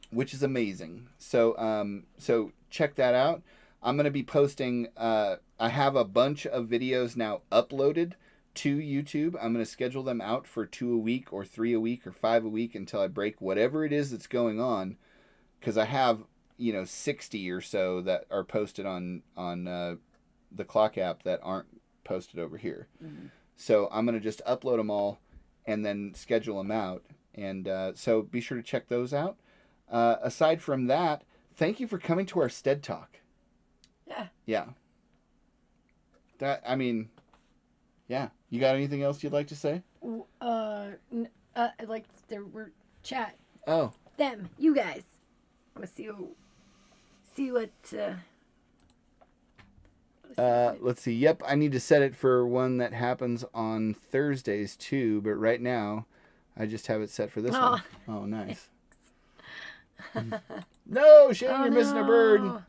which is amazing. So so check that out. I'm going to be posting, I have a bunch of videos now uploaded to YouTube. I'm going to schedule them out for 2 a week or 3 a week or 5 a week until I break whatever it is that's going on. Because I have, 60 or so that are posted on the Clock app that aren't posted over here. Mm-hmm. So I'm going to just upload them all and then schedule them out. And so be sure to check those out. Aside from that, thank you for coming to our sTEaD Talk. Yeah. Yeah. Yeah. You got anything else you'd like to say? Like there were chat. Oh. Them, you guys. I want to see what. Let's see. Yep, I need to set it for one that happens on Thursdays too. But right now, I just have it set for this one. Oh, nice. No, Shane, you're missing a bird.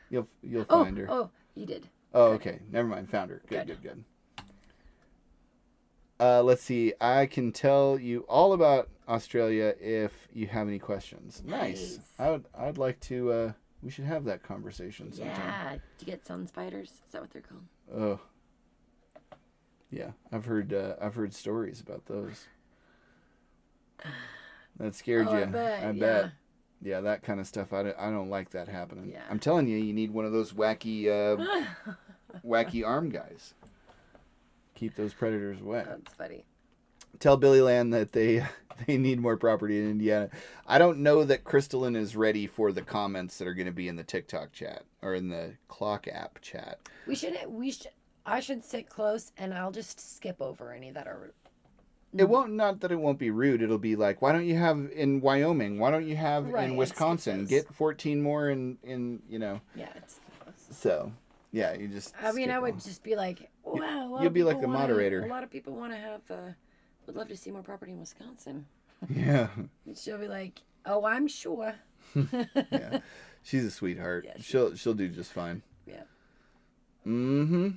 You'll find her. Oh, you did. Oh, okay. Never mind. Found her. Good. Let's see. I can tell you all about Australia if you have any questions. Nice. I'd like to. We should have that conversation sometime. Yeah. Do you get sun spiders? Is that what they're called? Oh. Yeah, I've heard stories about those. That scared you. I bet. Yeah, that kind of stuff. I don't like that happening. Yeah. I'm telling you, you need one of those wacky arm guys. Keep those predators away. That's funny. Tell Billy Land that they need more property in Indiana. I don't know that Crystalline is ready for the comments that are going to be in the TikTok chat or in the Clock app chat. I should sit close and I'll just skip over any that are. It won't, not that it won't be rude. It'll be like, why don't you have in Wyoming? Why don't you have in Wisconsin? Get 14 more in. Yeah. It's close. So, yeah, you just. I would just be like, wow. You'll be like the moderator. A lot of people want to have. Would love to see more property in Wisconsin. Yeah. And she'll be like, oh, I'm sure. Yeah, she's a sweetheart. Yeah, she'll do just fine. Yeah. Mm-hmm.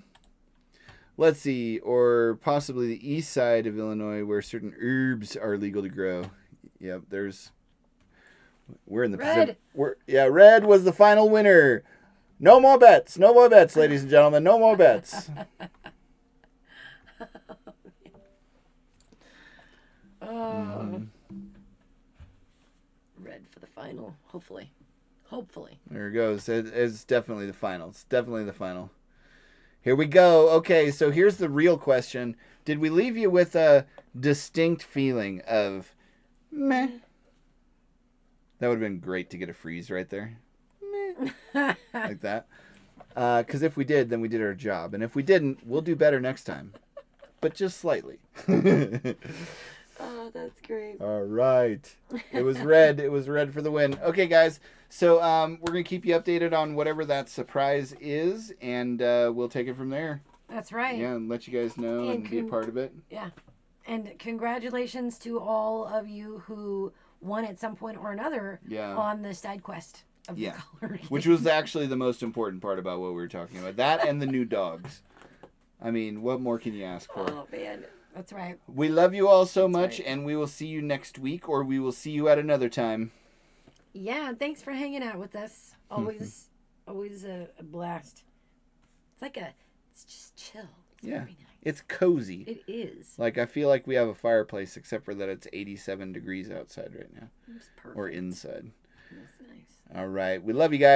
Let's see, or possibly the east side of Illinois where certain herbs are legal to grow. Yep, we're in the Red. Red was the final winner. No more bets, ladies and gentlemen, no more bets. Red for the final, hopefully. There it goes. It's definitely the final. Here we go. Okay, so here's the real question. Did we leave you with a distinct feeling of meh? That would have been great to get a freeze right there. Meh. Like that. Because if we did, then we did our job. And if we didn't, we'll do better next time. But just slightly. Oh, that's great. All right. It was red. It was red for the win. Okay, guys. So we're going to keep you updated on whatever that surprise is, and we'll take it from there. That's right. Yeah, and let you guys know and be a part of it. Yeah. And congratulations to all of you who won at some point or another on the side quest of the color. Which was actually the most important part about what we were talking about. That and the new dogs. I mean, what more can you ask for? Oh, man. That's right. We love you all so much, and we will see you next week, or we will see you at another time. Yeah, thanks for hanging out with us. Always a blast. It's just chill. It's very nice. It's cozy. It is. Like, I feel like we have a fireplace, except for that it's 87 degrees outside right now. It's perfect. Or inside. That's nice. All right. We love you guys.